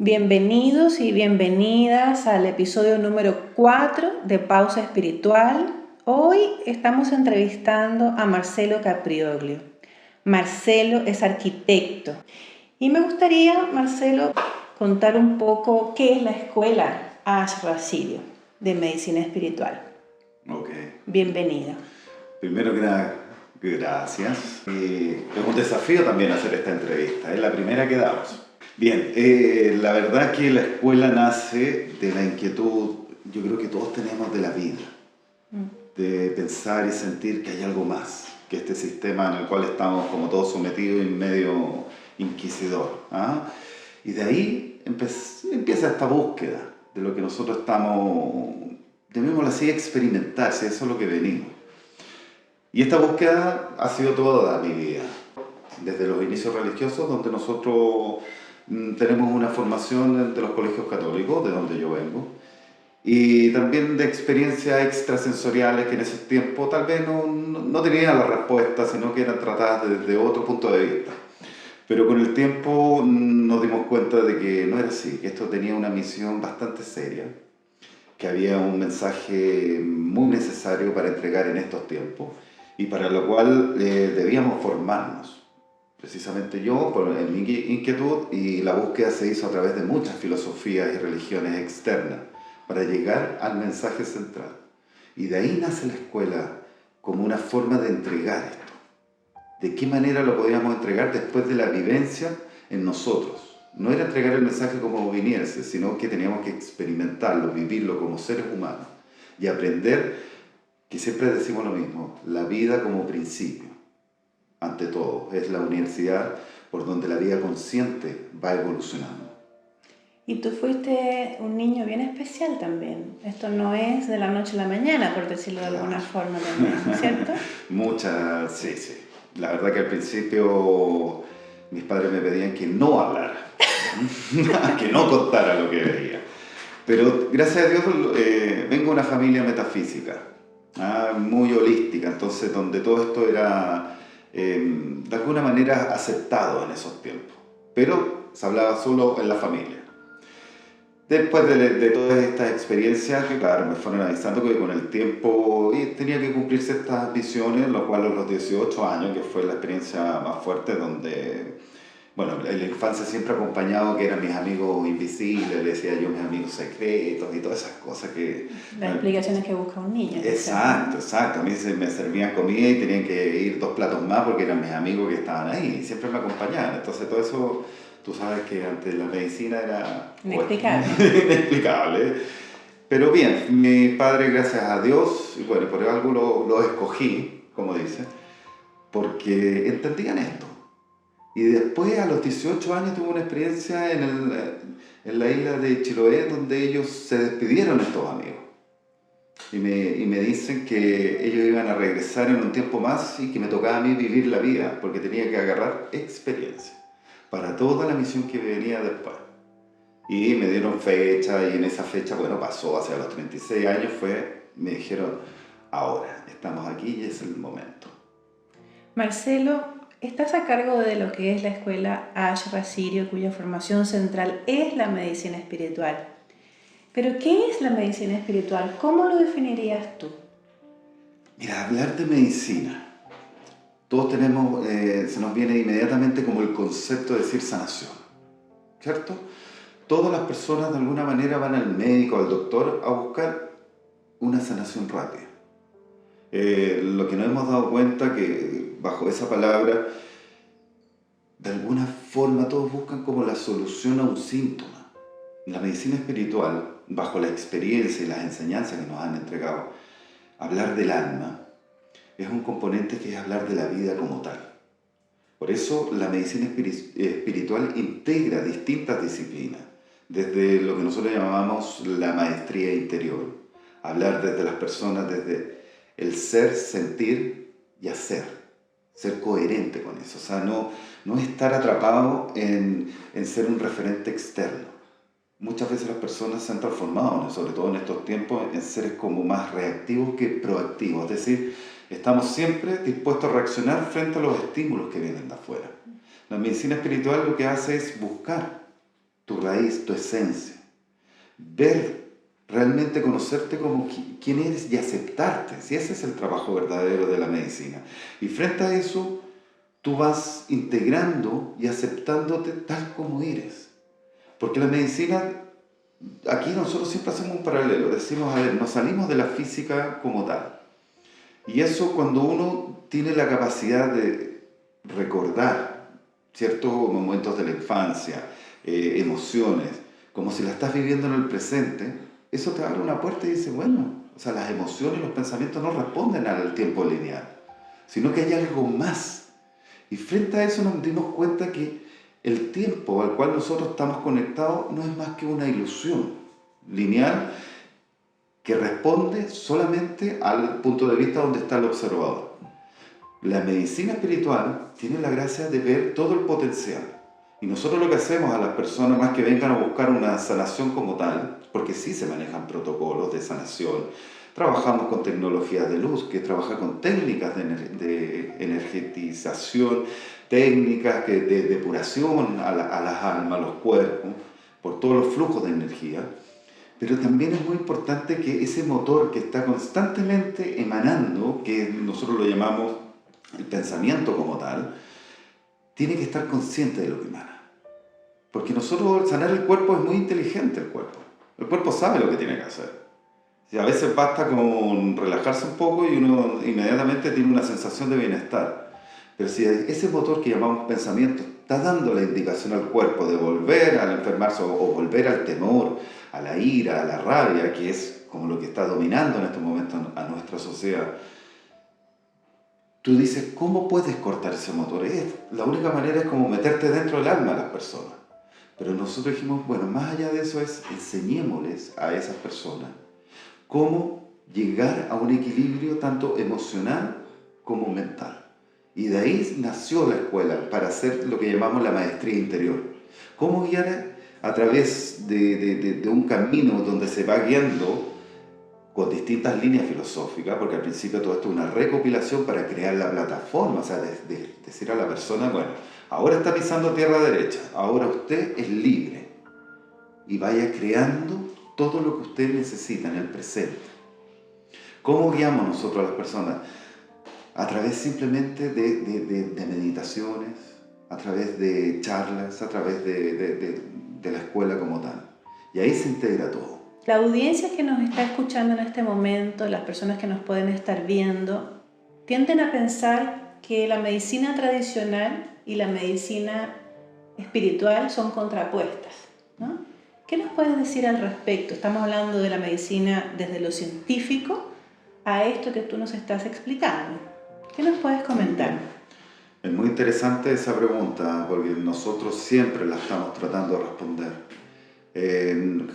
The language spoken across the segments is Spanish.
Bienvenidos y bienvenidas al episodio número 4 de Pausa Espiritual. Hoy estamos entrevistando a Marcelo Caprioglio. Marcelo es arquitecto y me gustaría, Marcelo, contar un poco qué es la Escuela Ashra Sirio de Medicina Espiritual. Ok. Bienvenido. Primero que nada, gracias. Es un desafío también hacer esta entrevista, es la primera que damos. Bien, la verdad que la escuela nace de la inquietud, yo creo que todos tenemos de la vida, de pensar y sentir que hay algo más que este sistema en el cual estamos como todos sometidos y medio inquisidor. Y de ahí empieza esta búsqueda de lo que nosotros estamos, llamémoslo así, experimentar, si eso es lo que venimos. Y esta búsqueda ha sido toda mi vida, desde los inicios religiosos, donde nosotros tenemos una formación de los colegios católicos, de donde yo vengo, y también de experiencias extrasensoriales que en ese tiempo tal vez no tenían la respuesta, sino que eran tratadas desde otro punto de vista. Pero con el tiempo nos dimos cuenta de que no era así, que esto tenía una misión bastante seria, que había un mensaje muy necesario para entregar en estos tiempos y para lo cual debíamos formarnos. Precisamente yo, por mi inquietud, y la búsqueda se hizo a través de muchas filosofías y religiones externas para llegar al mensaje central. Y de ahí nace la escuela como una forma de entregar esto. ¿De qué manera lo podíamos entregar después de la vivencia en nosotros? No era entregar el mensaje como viniese, sino que teníamos que experimentarlo, vivirlo como seres humanos y aprender que siempre decimos lo mismo, la vida como principio. Ante todo, es la universidad por donde la vida consciente va evolucionando. Y tú fuiste un niño bien especial también. Esto no es de la noche a la mañana, por decirlo de alguna forma también, ¿cierto? Muchas, sí. La verdad que al principio mis padres me pedían que no hablara, que no contara lo que veía. Pero gracias a Dios vengo de una familia metafísica, muy holística, entonces donde todo esto era de alguna manera aceptado en esos tiempos, pero se hablaba solo en la familia. Después de todas estas experiencias, que claro, me fueron avisando que con el tiempo tenía que cumplir ciertas visiones, lo cual a los 18 años, que fue la experiencia más fuerte, donde, bueno, en la infancia siempre acompañado que eran mis amigos invisibles, le decía yo mis amigos secretos y todas esas cosas que... Las explicaciones que busca un niño. Exacto. A mí me servían comida y tenían que ir 2 platos más porque eran mis amigos que estaban ahí y siempre me acompañaban. Entonces todo eso, tú sabes que antes la medicina era... Inexplicable. inexplicable. Pero bien, mi padre, gracias a Dios, y bueno, por algo lo escogí, como dice, porque entendían esto. Y después, a los 18 años, tuve una experiencia en la isla de Chiloé, donde ellos se despidieron estos amigos. Y me dicen que ellos iban a regresar en un tiempo más y que me tocaba a mí vivir la vida, porque tenía que agarrar experiencia para toda la misión que venía después. Y me dieron fecha, y en esa fecha, bueno, pasó hacia los 36 años, me dijeron, ahora, estamos aquí y es el momento. Marcelo, estás a cargo de lo que es la escuela Ashra Sirio, cuya formación central es la medicina espiritual. Pero, ¿qué es la medicina espiritual? ¿Cómo lo definirías tú? Mira, hablar de medicina, todos tenemos, se nos viene inmediatamente como el concepto de decir sanación, ¿cierto? Todas las personas de alguna manera van al médico, al doctor, a buscar una sanación rápida. Lo que nos hemos dado cuenta que bajo esa palabra, de alguna forma todos buscan como la solución a un síntoma. La medicina espiritual, bajo la experiencia y las enseñanzas que nos han entregado, hablar del alma es un componente que es hablar de la vida como tal. Por eso la medicina espiritual integra distintas disciplinas, desde lo que nosotros llamamos la maestría interior, hablar desde las personas, desde el ser, sentir y hacer, ser coherente con eso, o sea, no estar atrapado en ser un referente externo. Muchas veces las personas se han transformado, sobre todo en estos tiempos, en seres como más reactivos que proactivos, es decir, estamos siempre dispuestos a reaccionar frente a los estímulos que vienen de afuera. La medicina espiritual lo que hace es buscar tu raíz, tu esencia. Ver, realmente conocerte como quién eres y aceptarte. Si ese es el trabajo verdadero de la medicina. Y frente a eso, tú vas integrando y aceptándote tal como eres. Porque la medicina, aquí nosotros siempre hacemos un paralelo. Decimos, a ver, nos salimos de la física como tal. Y eso cuando uno tiene la capacidad de recordar ciertos momentos de la infancia, emociones, como si la estás viviendo en el presente, eso te abre una puerta y dice, bueno, o sea, las emociones y los pensamientos no responden al tiempo lineal, sino que hay algo más. Y frente a eso nos dimos cuenta que el tiempo al cual nosotros estamos conectados no es más que una ilusión lineal que responde solamente al punto de vista donde está el observador. La medicina espiritual tiene la gracia de ver todo el potencial. Y nosotros lo que hacemos a las personas, más que vengan a buscar una sanación como tal, porque sí se manejan protocolos de sanación, trabajamos con tecnologías de luz, que trabaja con técnicas de energetización, técnicas de depuración a las almas, a los cuerpos, por todos los flujos de energía. Pero también es muy importante que ese motor que está constantemente emanando, que nosotros lo llamamos el pensamiento como tal, tiene que estar consciente de lo que emana. Porque nosotros, sanar el cuerpo es muy inteligente el cuerpo. El cuerpo sabe lo que tiene que hacer. Y a veces basta con relajarse un poco y uno inmediatamente tiene una sensación de bienestar. Pero si ese motor que llamamos pensamiento está dando la indicación al cuerpo de volver al enfermarse o volver al temor, a la ira, a la rabia, que es como lo que está dominando en estos momentos a nuestra sociedad, tú dices, ¿cómo puedes cortar ese motor? La única manera es como meterte dentro del alma de las personas. Pero nosotros dijimos, bueno, más allá de eso es enseñémosles a esas personas cómo llegar a un equilibrio tanto emocional como mental. Y de ahí nació la escuela para hacer lo que llamamos la maestría interior. Cómo guiar a través de un camino donde se va guiando con distintas líneas filosóficas, porque al principio todo esto es una recopilación para crear la plataforma, o sea, decir a la persona, bueno, ahora está pisando tierra derecha, ahora usted es libre y vaya creando todo lo que usted necesita en el presente. ¿Cómo guiamos nosotros a las personas? A través simplemente de meditaciones, a través de charlas, a través de la escuela como tal. Y ahí se integra todo. La audiencia que nos está escuchando en este momento, las personas que nos pueden estar viendo, tienden a pensar que la medicina tradicional y la medicina espiritual son contrapuestas, ¿no? ¿Qué nos puedes decir al respecto? Estamos hablando de la medicina desde lo científico a esto que tú nos estás explicando. ¿Qué nos puedes comentar? Es muy interesante esa pregunta porque nosotros siempre la estamos tratando de responder.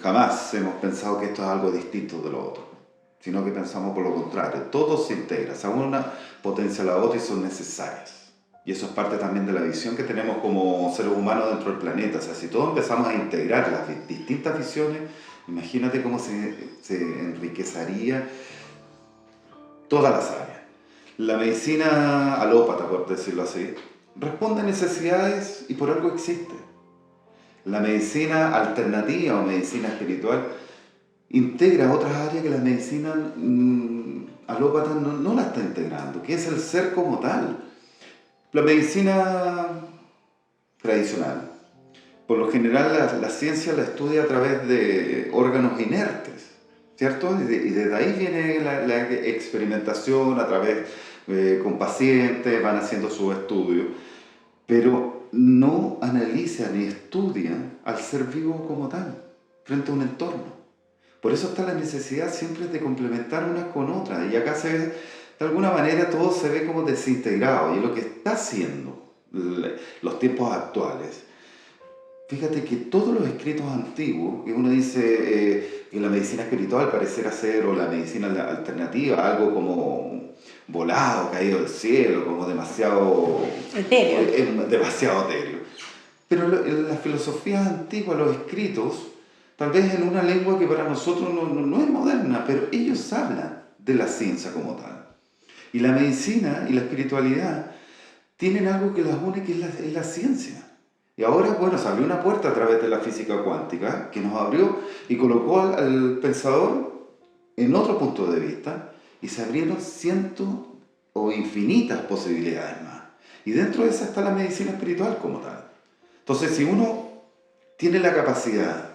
Jamás hemos pensado que esto es algo distinto de lo otro, sino que pensamos por lo contrario. Todo se integra, o sea, una potencia a la otra y son necesarias. Y eso es parte también de la visión que tenemos como seres humanos dentro del planeta. O sea, si todos empezamos a integrar las distintas visiones, imagínate cómo se enriquecería todas las áreas. La medicina alópata, por decirlo así, responde a necesidades y por algo existe. La medicina alternativa o medicina espiritual integra otras áreas que la medicina alópata no la está integrando, que es el ser como tal. La medicina tradicional, por lo general la ciencia la estudia a través de órganos inertes, ¿cierto? Y desde ahí viene la experimentación a través, con pacientes, van haciendo sus estudios, pero no analiza ni estudia al ser vivo como tal, frente a un entorno. Por eso está la necesidad siempre de complementar unas con otras, y acá se ve, de alguna manera todo se ve como desintegrado, y lo que está haciendo los tiempos actuales. Fíjate que todos los escritos antiguos, que uno dice que la medicina espiritual pareciera ser, o la medicina alternativa, algo como volado, caído del cielo, como demasiado etéreo. demasiado etéreo. Pero en las filosofías antiguas, los escritos, tal vez en una lengua que para nosotros no es moderna, pero ellos hablan de la ciencia como tal. Y la medicina y la espiritualidad tienen algo que las une, que es la ciencia. Y ahora, bueno, se abrió una puerta a través de la física cuántica que nos abrió y colocó al pensador en otro punto de vista y se abrieron cientos o infinitas posibilidades más. Y dentro de esa está la medicina espiritual como tal. Entonces, si uno tiene la capacidad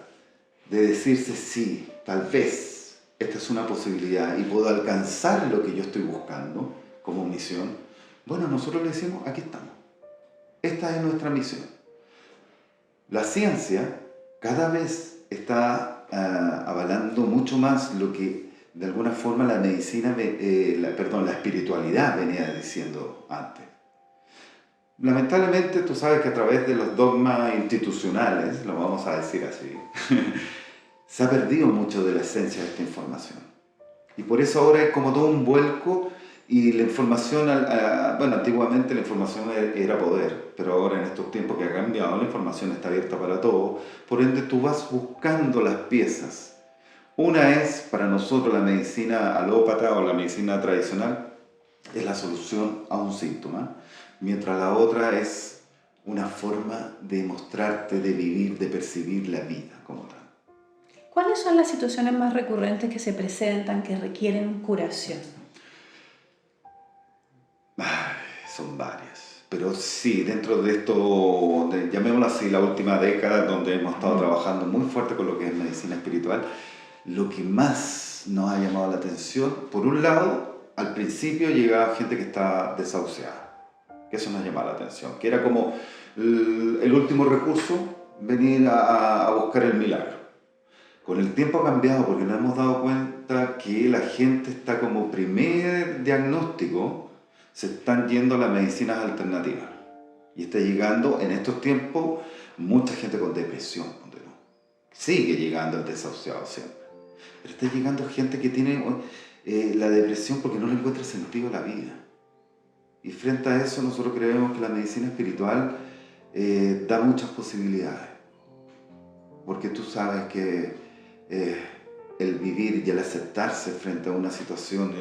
de decirse sí, tal vez esta es una posibilidad y puedo alcanzar lo que yo estoy buscando como misión, bueno, nosotros le decimos, aquí estamos. Esta es nuestra misión. La ciencia cada vez está avalando mucho más lo que de alguna forma la medicina, la espiritualidad venía diciendo antes. Lamentablemente tú sabes que a través de los dogmas institucionales, lo vamos a decir así, se ha perdido mucho de la esencia de esta información. Y por eso ahora es como todo un vuelco y la información, bueno, antiguamente la información era poder, pero ahora en estos tiempos que ha cambiado, la información está abierta para todos, por ende tú vas buscando las piezas. Una es, para nosotros, la medicina alópata o la medicina tradicional, es la solución a un síntoma, mientras la otra es una forma de mostrarte, de vivir, de percibir la vida como tal. ¿Cuáles son las situaciones más recurrentes que se presentan que requieren curación? Ay, son varias, pero sí, dentro de esto, llamémoslo así, la última década donde hemos estado trabajando muy fuerte con lo que es medicina espiritual, lo que más nos ha llamado la atención, por un lado, al principio llegaba gente que estaba desahuciada, que eso nos llamaba la atención, que era como el último recurso, venir a buscar el milagro. Con el tiempo ha cambiado porque nos hemos dado cuenta que la gente está como primer diagnóstico, se están yendo a las medicinas alternativas. Y está llegando en estos tiempos mucha gente con depresión. Sigue llegando el desahuciado siempre. Pero está llegando gente que tiene la depresión porque no le encuentra sentido a la vida. Y frente a eso nosotros creemos que la medicina espiritual da muchas posibilidades. Porque tú sabes que el vivir y el aceptarse frente a una situación,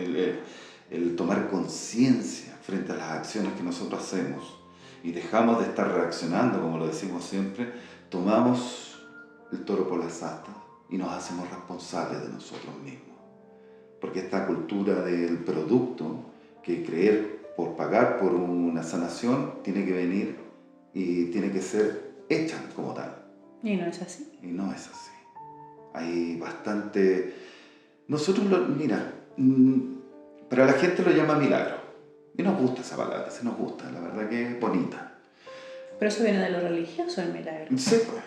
el tomar conciencia frente a las acciones que nosotros hacemos y dejamos de estar reaccionando, como lo decimos siempre, tomamos el toro por las astas y nos hacemos responsables de nosotros mismos. Porque esta cultura del producto, que creer por pagar por una sanación, tiene que venir y tiene que ser hecha como tal. Y no es así. Y no es así. Hay bastante... Nosotros, mira, para la gente lo llama milagro. Y nos gusta esa palabra, sí nos gusta, la verdad que es bonita. Pero eso viene de lo religioso, el milagro. Sí, pues.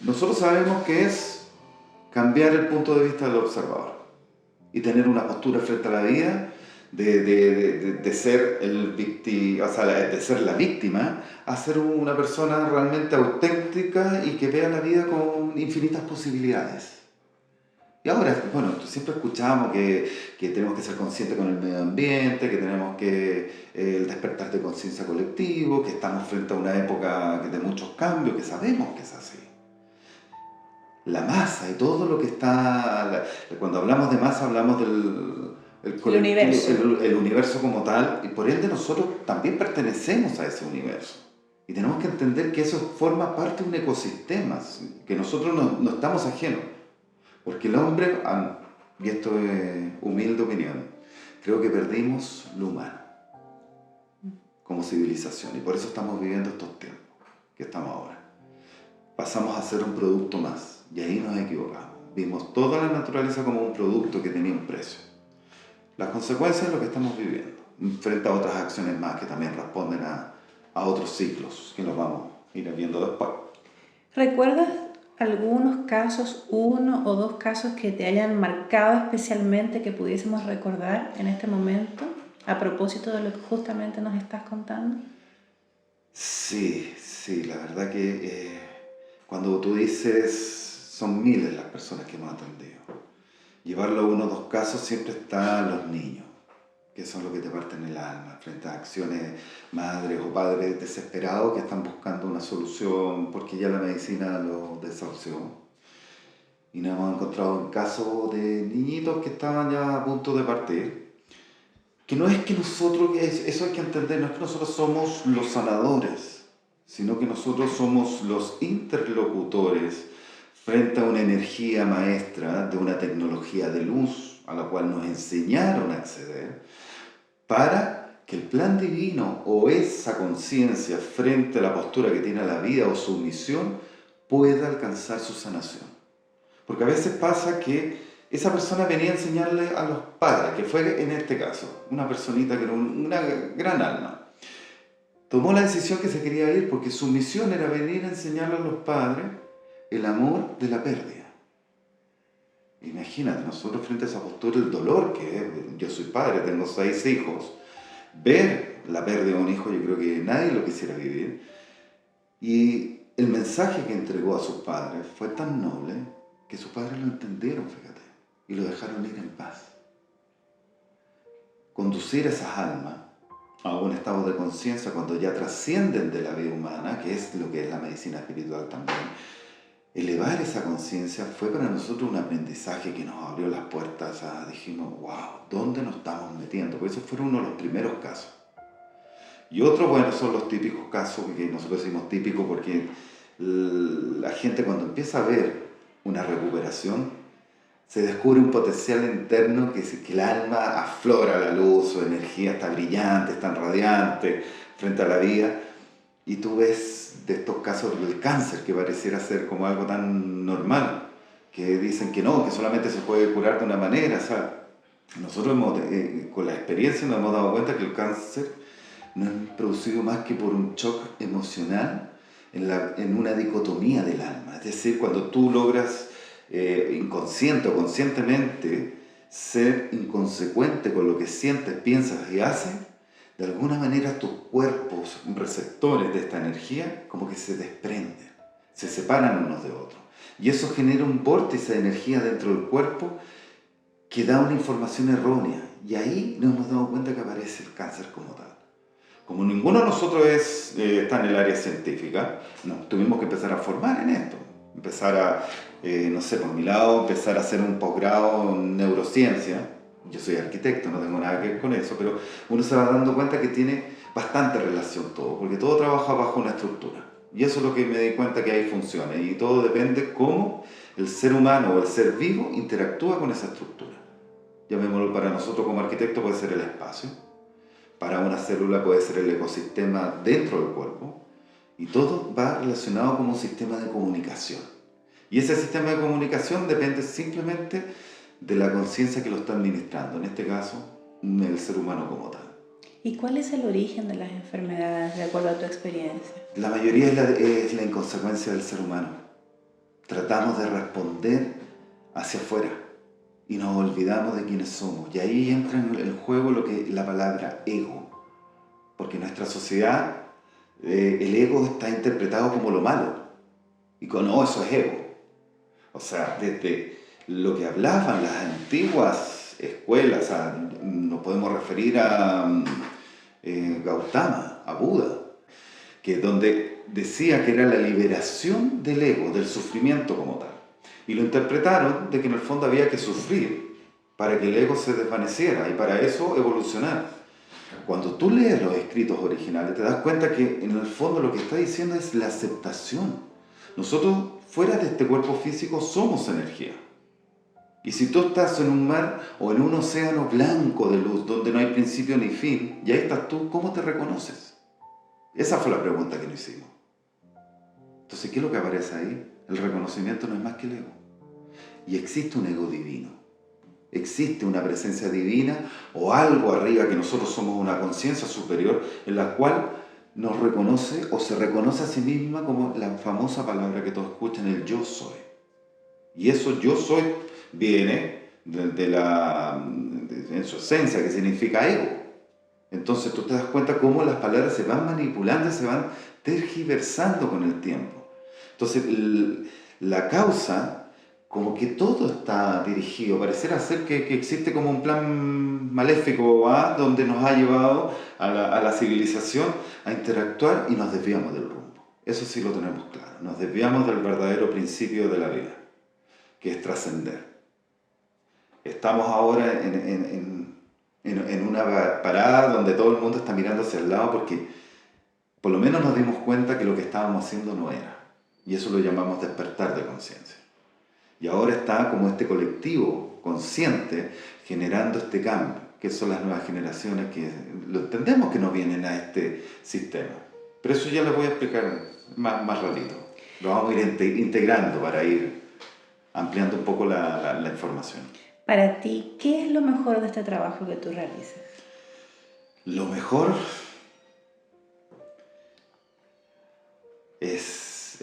Nosotros sabemos que es cambiar el punto de vista del observador y tener una postura frente a la vida de ser de ser la víctima a ser una persona realmente auténtica y que vea la vida con infinitas posibilidades. Y ahora, bueno, siempre escuchamos que tenemos que ser conscientes con el medio ambiente, que tenemos que el despertar de conciencia colectivo, que estamos frente a una época de muchos cambios, que sabemos que es así. La masa y todo lo que está... Cuando hablamos de masa hablamos del universo. El universo como tal, y por ende nosotros también pertenecemos a ese universo. Y tenemos que entender que eso forma parte de un ecosistema, que nosotros no estamos ajenos. Porque el hombre, y esto es humilde opinión, creo que perdimos lo humano como civilización y por eso estamos viviendo estos tiempos que estamos ahora. Pasamos a ser un producto más y ahí nos equivocamos. Vimos toda la naturaleza como un producto que tenía un precio. Las consecuencias es lo que estamos viviendo, frente a otras acciones más que también responden a otros ciclos que los vamos a ir viendo después. ¿Recuerdas algunos casos, uno o dos casos que te hayan marcado especialmente que pudiésemos recordar en este momento a propósito de lo que justamente nos estás contando? Sí, la verdad que cuando tú dices son miles las personas que hemos atendido. Llevarlo a uno o dos casos siempre están los niños, que son los que te parten el alma, frente a acciones madres o padres desesperados que están buscando una solución porque ya la medicina los desahució. Y nos hemos encontrado en casos de niñitos que estaban ya a punto de partir. Que no es que nosotros, eso hay que entender, no es que nosotros somos los sanadores, sino que nosotros somos los interlocutores frente a una energía maestra de una tecnología de luz a la cual nos enseñaron a acceder para que el plan divino o esa conciencia frente a la postura que tiene la vida o su misión pueda alcanzar su sanación. Porque a veces pasa que esa persona venía a enseñarle a los padres, que fue en este caso, una personita que era una gran alma. Tomó la decisión que se quería ir porque su misión era venir a enseñarle a los padres el amor de la pérdida. Imagínate, nosotros frente a esa postura, el dolor que es, yo soy padre, tengo 6 hijos, ver la pérdida de un hijo, yo creo que nadie lo quisiera vivir. Y el mensaje que entregó a sus padres fue tan noble que sus padres lo entendieron, fíjate, y lo dejaron ir en paz. Conducir esas almas a un estado de conciencia cuando ya trascienden de la vida humana, que es lo que es la medicina espiritual también, elevar esa conciencia fue para nosotros un aprendizaje que nos abrió las puertas a, dijimos, wow, ¿dónde nos estamos metiendo? Porque esos fueron uno de los primeros casos. Y otros, bueno, son los típicos casos, que nosotros decimos típicos porque la gente cuando empieza a ver una recuperación, se descubre un potencial interno que el alma aflora la luz, su energía está brillante, está radiante frente a la vida. Y tú ves de estos casos del cáncer, que pareciera ser como algo tan normal, que dicen que no, que solamente se puede curar de una manera. O sea, nosotros con la experiencia nos hemos dado cuenta que el cáncer no es producido más que por un shock emocional en una dicotomía del alma. Es decir, cuando tú logras inconsciente o conscientemente ser inconsecuente con lo que sientes, piensas y haces, de alguna manera tus cuerpos receptores de esta energía como que se desprenden, se separan unos de otros. Y eso genera un vórtice de energía dentro del cuerpo que da una información errónea. Y ahí nos hemos dado cuenta que aparece el cáncer como tal. Como ninguno de nosotros está en el área científica, nos tuvimos que empezar a formar en esto. Empezar a, no sé, por mi lado, empezar a hacer un posgrado en neurociencia. Yo soy arquitecto, no tengo nada que ver con eso, pero uno se va dando cuenta que tiene bastante relación todo, porque todo trabaja bajo una estructura. Y eso es lo que me di cuenta que ahí funciona. Y todo depende cómo el ser humano o el ser vivo interactúa con esa estructura. Llamémoslo, para nosotros como arquitecto puede ser el espacio, para una célula puede ser el ecosistema dentro del cuerpo, y todo va relacionado como un sistema de comunicación. Y ese sistema de comunicación depende simplemente de la conciencia que lo está administrando, en este caso, el ser humano como tal. ¿Y cuál es el origen de las enfermedades, de acuerdo a tu experiencia? La mayoría es la inconsecuencia del ser humano. Tratamos de responder hacia afuera y nos olvidamos de quiénes somos. Y ahí entra en el juego la palabra ego. Porque en nuestra sociedad el ego está interpretado como lo malo. Y no, eso es ego. O sea, desde lo que hablaban las antiguas escuelas, nos podemos referir a Gautama, a Buda, que donde decía que era la liberación del ego, del sufrimiento como tal. Y lo interpretaron de que en el fondo había que sufrir para que el ego se desvaneciera y para eso evolucionar. Cuando tú lees los escritos originales te das cuenta que en el fondo lo que está diciendo es la aceptación. Nosotros fuera de este cuerpo físico somos energía. Y si tú estás en un mar o en un océano blanco de luz donde no hay principio ni fin, y ahí estás tú, ¿cómo te reconoces? Esa fue la pregunta que nos hicimos. Entonces, ¿qué es lo que aparece ahí? El reconocimiento no es más que el ego. Y existe un ego divino. Existe una presencia divina o algo arriba que nosotros somos una conciencia superior en la cual nos reconoce o se reconoce a sí misma como la famosa palabra que todos escuchan, el yo soy. Y eso yo soy viene en su esencia, que significa ego. Entonces tú te das cuenta cómo las palabras se van manipulando, se van tergiversando con el tiempo. Entonces la causa, como que todo está dirigido, pareciera ser que existe como un plan maléfico donde nos ha llevado a la civilización a interactuar y nos desviamos del rumbo. Eso sí lo tenemos claro, nos desviamos del verdadero principio de la vida, que es trascender. Estamos ahora en una parada donde todo el mundo está mirando hacia el lado porque por lo menos nos dimos cuenta que lo que estábamos haciendo no era. Y eso lo llamamos despertar de conciencia. Y ahora está como este colectivo consciente generando este cambio, que son las nuevas generaciones que lo entendemos que no vienen a este sistema. Pero eso ya les voy a explicar más ratito. Lo vamos a ir integrando para ir ampliando un poco la información. Para ti, ¿qué es lo mejor de este trabajo que tú realizas? Lo mejor es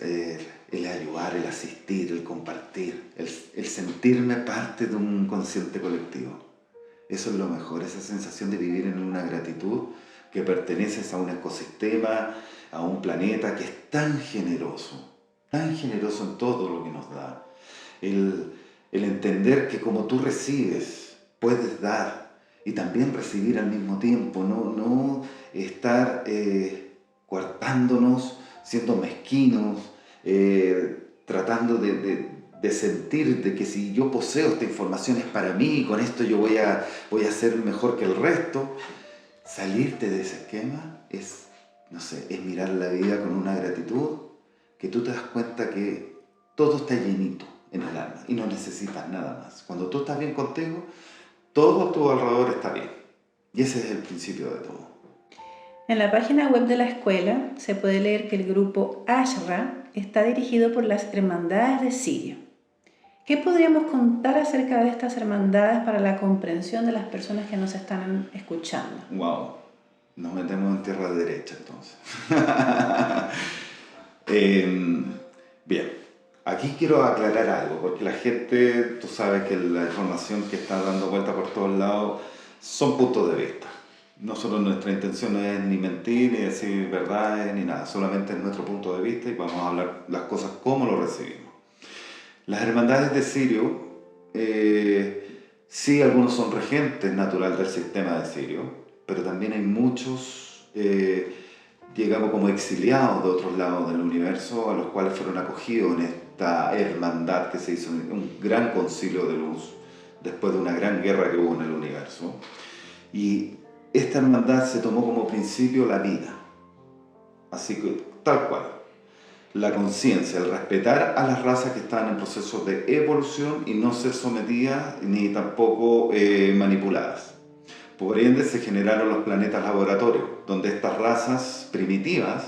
el ayudar, el asistir, el compartir, el sentirme parte de un consciente colectivo. Eso es lo mejor, esa sensación de vivir en una gratitud, que perteneces a un ecosistema, a un planeta que es tan generoso en todo lo que nos da. El entender que como tú recibes, puedes dar y también recibir al mismo tiempo, no estar coartándonos, siendo mezquinos, tratando de sentir de que si yo poseo esta información es para mí y con esto yo voy a ser mejor que el resto. Salirte de ese esquema es mirar la vida con una gratitud que tú te das cuenta que todo está llenito en el alma y no necesitas nada más. Cuando tú estás bien contigo, todo a tu alrededor está bien. Y ese es el principio de todo. En la página web de la escuela se puede leer que el grupo Ashra está dirigido por las Hermandades de Sirio. ¿Qué podríamos contar acerca de estas hermandades para la comprensión de las personas que nos están escuchando? Wow, nos metemos en tierra derecha entonces. Bien, aquí quiero aclarar algo, porque la gente, tú sabes que la información que está dando vuelta por todos lados son puntos de vista. Nosotros nuestra intención no es ni mentir, ni decir verdades, ni nada, solamente es nuestro punto de vista y vamos a hablar las cosas como lo recibimos. Las hermandades de Sirio, sí, algunos son regentes natural del sistema de Sirio, pero también hay muchos, digamos, como exiliados de otros lados del universo, a los cuales fueron acogidos en esta hermandad que se hizo en un gran concilio de luz, después de una gran guerra que hubo en el universo. Y esta hermandad se tomó como principio la vida, así que tal cual. La conciencia, el respetar a las razas que están en proceso de evolución y no ser sometidas ni tampoco manipuladas. Por ende se generaron los planetas laboratorios, donde estas razas primitivas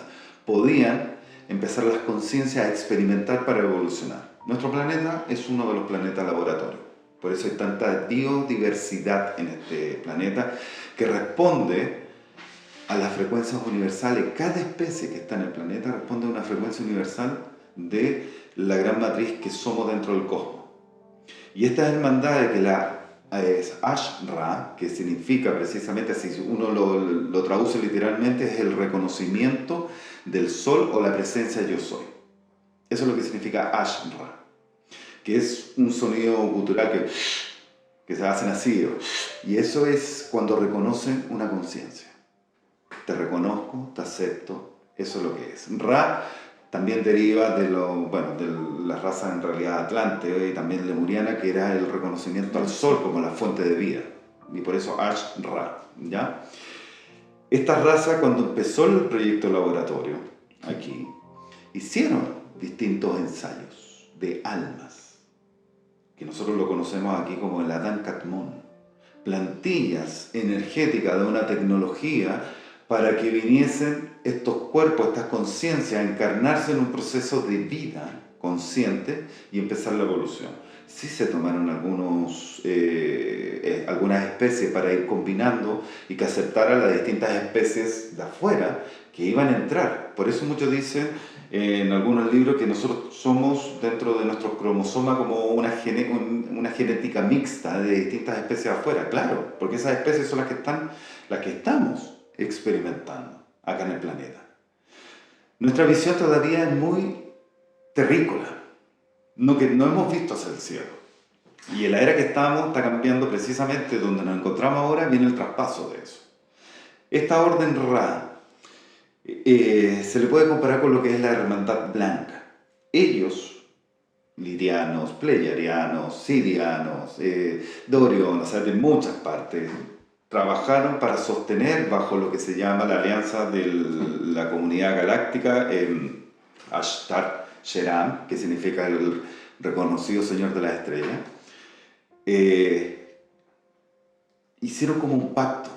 podían empezar las conciencias a experimentar para evolucionar. Nuestro planeta es uno de los planetas laboratorios. Por eso hay tanta biodiversidad en este planeta que responde a las frecuencias universales. Cada especie que está en el planeta responde a una frecuencia universal de la gran matriz que somos dentro del cosmos. Y esta hermandad que es Ashra, que significa precisamente, si uno lo traduce literalmente, es el reconocimiento del sol o la presencia yo soy. Eso es lo que significa Ashra, que es un sonido gutural que se hacen así. Y eso es cuando reconocen una conciencia. Te reconozco, te acepto, eso es lo que es. Ra también deriva de la raza en realidad atlante y también lemuriana, que era el reconocimiento al sol como la fuente de vida. Y por eso Ash-Ra, ¿ya? Esta raza, cuando empezó el proyecto laboratorio, aquí, hicieron distintos ensayos de almas, que nosotros lo conocemos aquí como el Adán Katmon. Plantillas energéticas de una tecnología para que viniesen estos cuerpos, estas conciencias, a encarnarse en un proceso de vida consciente y empezar la evolución. Sí se tomaron algunas especies para ir combinando y que aceptaran las distintas especies de afuera que iban a entrar. Por eso muchos dicen en algunos libros que nosotros somos dentro de nuestros cromosomas como una genética mixta de distintas especies afuera. Claro, porque esas especies son las que estamos experimentando acá en el planeta. Nuestra visión todavía es muy terrícola, no hemos visto hacia el cielo. Y en la era que estamos está cambiando precisamente donde nos encontramos ahora, viene el traspaso de eso. Esta orden Ra se le puede comparar con lo que es la hermandad blanca. Ellos, lirianos, pleyadianos, sirianos, de Orión, o sea, de muchas partes, trabajaron para sostener bajo lo que se llama la Alianza de la Comunidad Galáctica, Ashtar Sheram, que significa el reconocido Señor de las Estrellas. Hicieron como un pacto,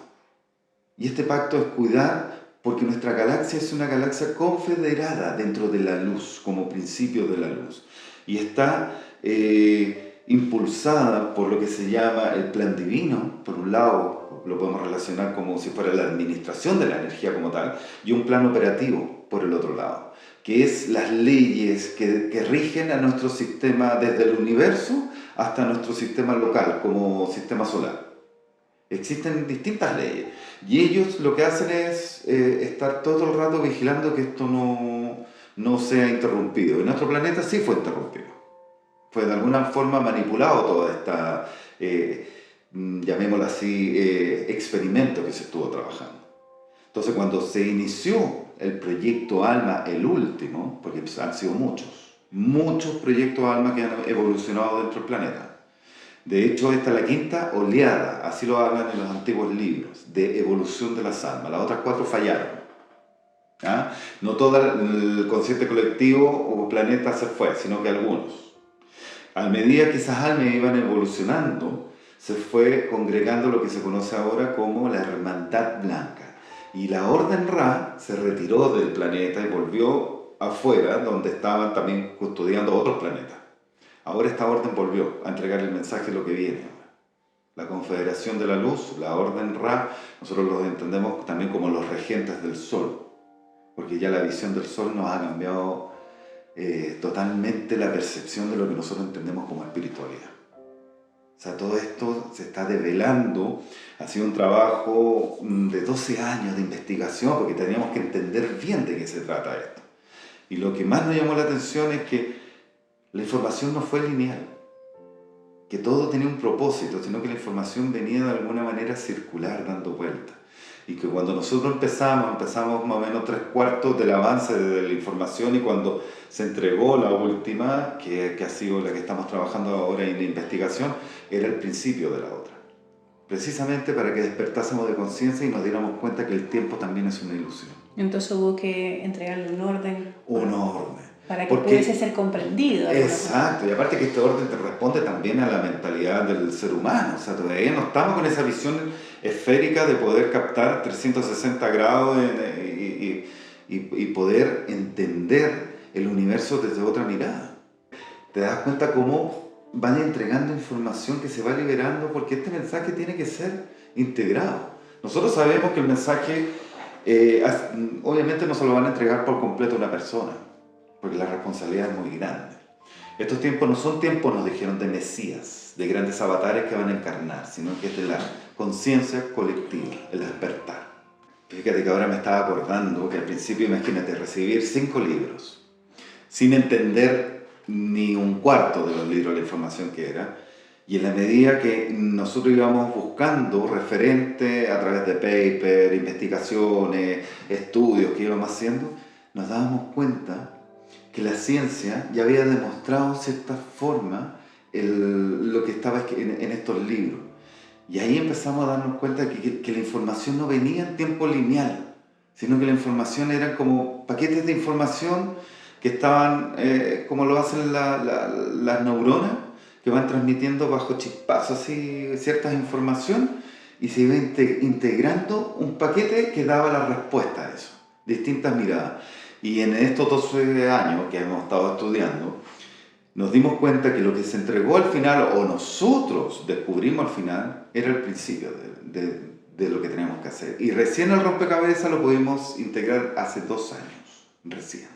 y este pacto es cuidar, porque nuestra galaxia es una galaxia confederada dentro de la luz, como principio de la luz, y está impulsada por lo que se llama el plan divino. Por un lado lo podemos relacionar como si fuera la administración de la energía como tal, y un plan operativo por el otro lado, que es las leyes que rigen a nuestro sistema desde el universo hasta nuestro sistema local como sistema solar. Existen distintas leyes, y ellos lo que hacen es estar todo el rato vigilando que esto no sea interrumpido. En nuestro planeta sí fue interrumpido. Fue de alguna forma manipulado toda esta, llamémoslo así, experimento que se estuvo trabajando. Entonces, cuando se inició el proyecto ALMA, el último, porque han sido muchos proyectos ALMA que han evolucionado dentro del planeta. De hecho, esta es la quinta oleada, así lo hablan en los antiguos libros, de evolución de las almas. Las otras 4 fallaron. ¿Ah? No todo el consciente colectivo o planeta se fue, sino que algunos. A medida que esas almas iban evolucionando, se fue congregando lo que se conoce ahora como la Hermandad Blanca. Y la Orden Ra se retiró del planeta y volvió afuera, donde estaban también custodiando otros planetas. Ahora esta orden volvió a entregar el mensaje de lo que viene ahora. La Confederación de la Luz, la Orden Ra, nosotros los entendemos también como los regentes del Sol, porque ya la visión del Sol nos ha cambiado totalmente la percepción de lo que nosotros entendemos como espiritualidad. O sea, todo esto se está develando. Ha sido un trabajo de 12 años de investigación, porque teníamos que entender bien de qué se trata esto. Y lo que más nos llamó la atención es que la información no fue lineal, que todo tenía un propósito, sino que la información venía de alguna manera circular, dando vueltas. Y que cuando nosotros empezamos más o menos 3/4 del avance de la información, y cuando se entregó la última, que ha sido la que estamos trabajando ahora en la investigación, era el principio de la otra. Precisamente para que despertásemos de conciencia y nos diéramos cuenta que el tiempo también es una ilusión. Entonces hubo que entregarle un orden. Un orden. Para que pudiese ser comprendido. Exacto, y aparte que este orden te responde también a la mentalidad del ser humano. O sea, todavía no estamos con esa visión esférica de poder captar 360 grados y poder entender el universo desde otra mirada. Te das cuenta cómo van entregando información que se va liberando, porque este mensaje tiene que ser integrado. Nosotros sabemos que el mensaje, obviamente no se lo van a entregar por completo a una persona, porque la responsabilidad es muy grande. Estos tiempos no son tiempos, nos dijeron, de mesías, de grandes avatares que van a encarnar, sino que es de la conciencia colectiva, el despertar. Fíjate que ahora me estaba acordando que al principio, imagínate, recibir 5 libros, sin entender ni un cuarto de los libros, la información que era, y en la medida que nosotros íbamos buscando referentes a través de papers, investigaciones, estudios que íbamos haciendo, nos dábamos cuenta que la ciencia ya había demostrado en cierta forma lo que estaba en estos libros. Y ahí empezamos a darnos cuenta que la información no venía en tiempo lineal, sino que la información eran como paquetes de información que estaban, como lo hacen las neuronas, que van transmitiendo bajo chispazos así ciertas informaciones, y se iba integrando un paquete que daba la respuesta a eso, distintas miradas. Y en estos 12 años que hemos estado estudiando, nos dimos cuenta que lo que se entregó al final, o nosotros descubrimos al final, era el principio de lo que teníamos que hacer. Y recién el rompecabezas lo pudimos integrar hace 2 años, recién.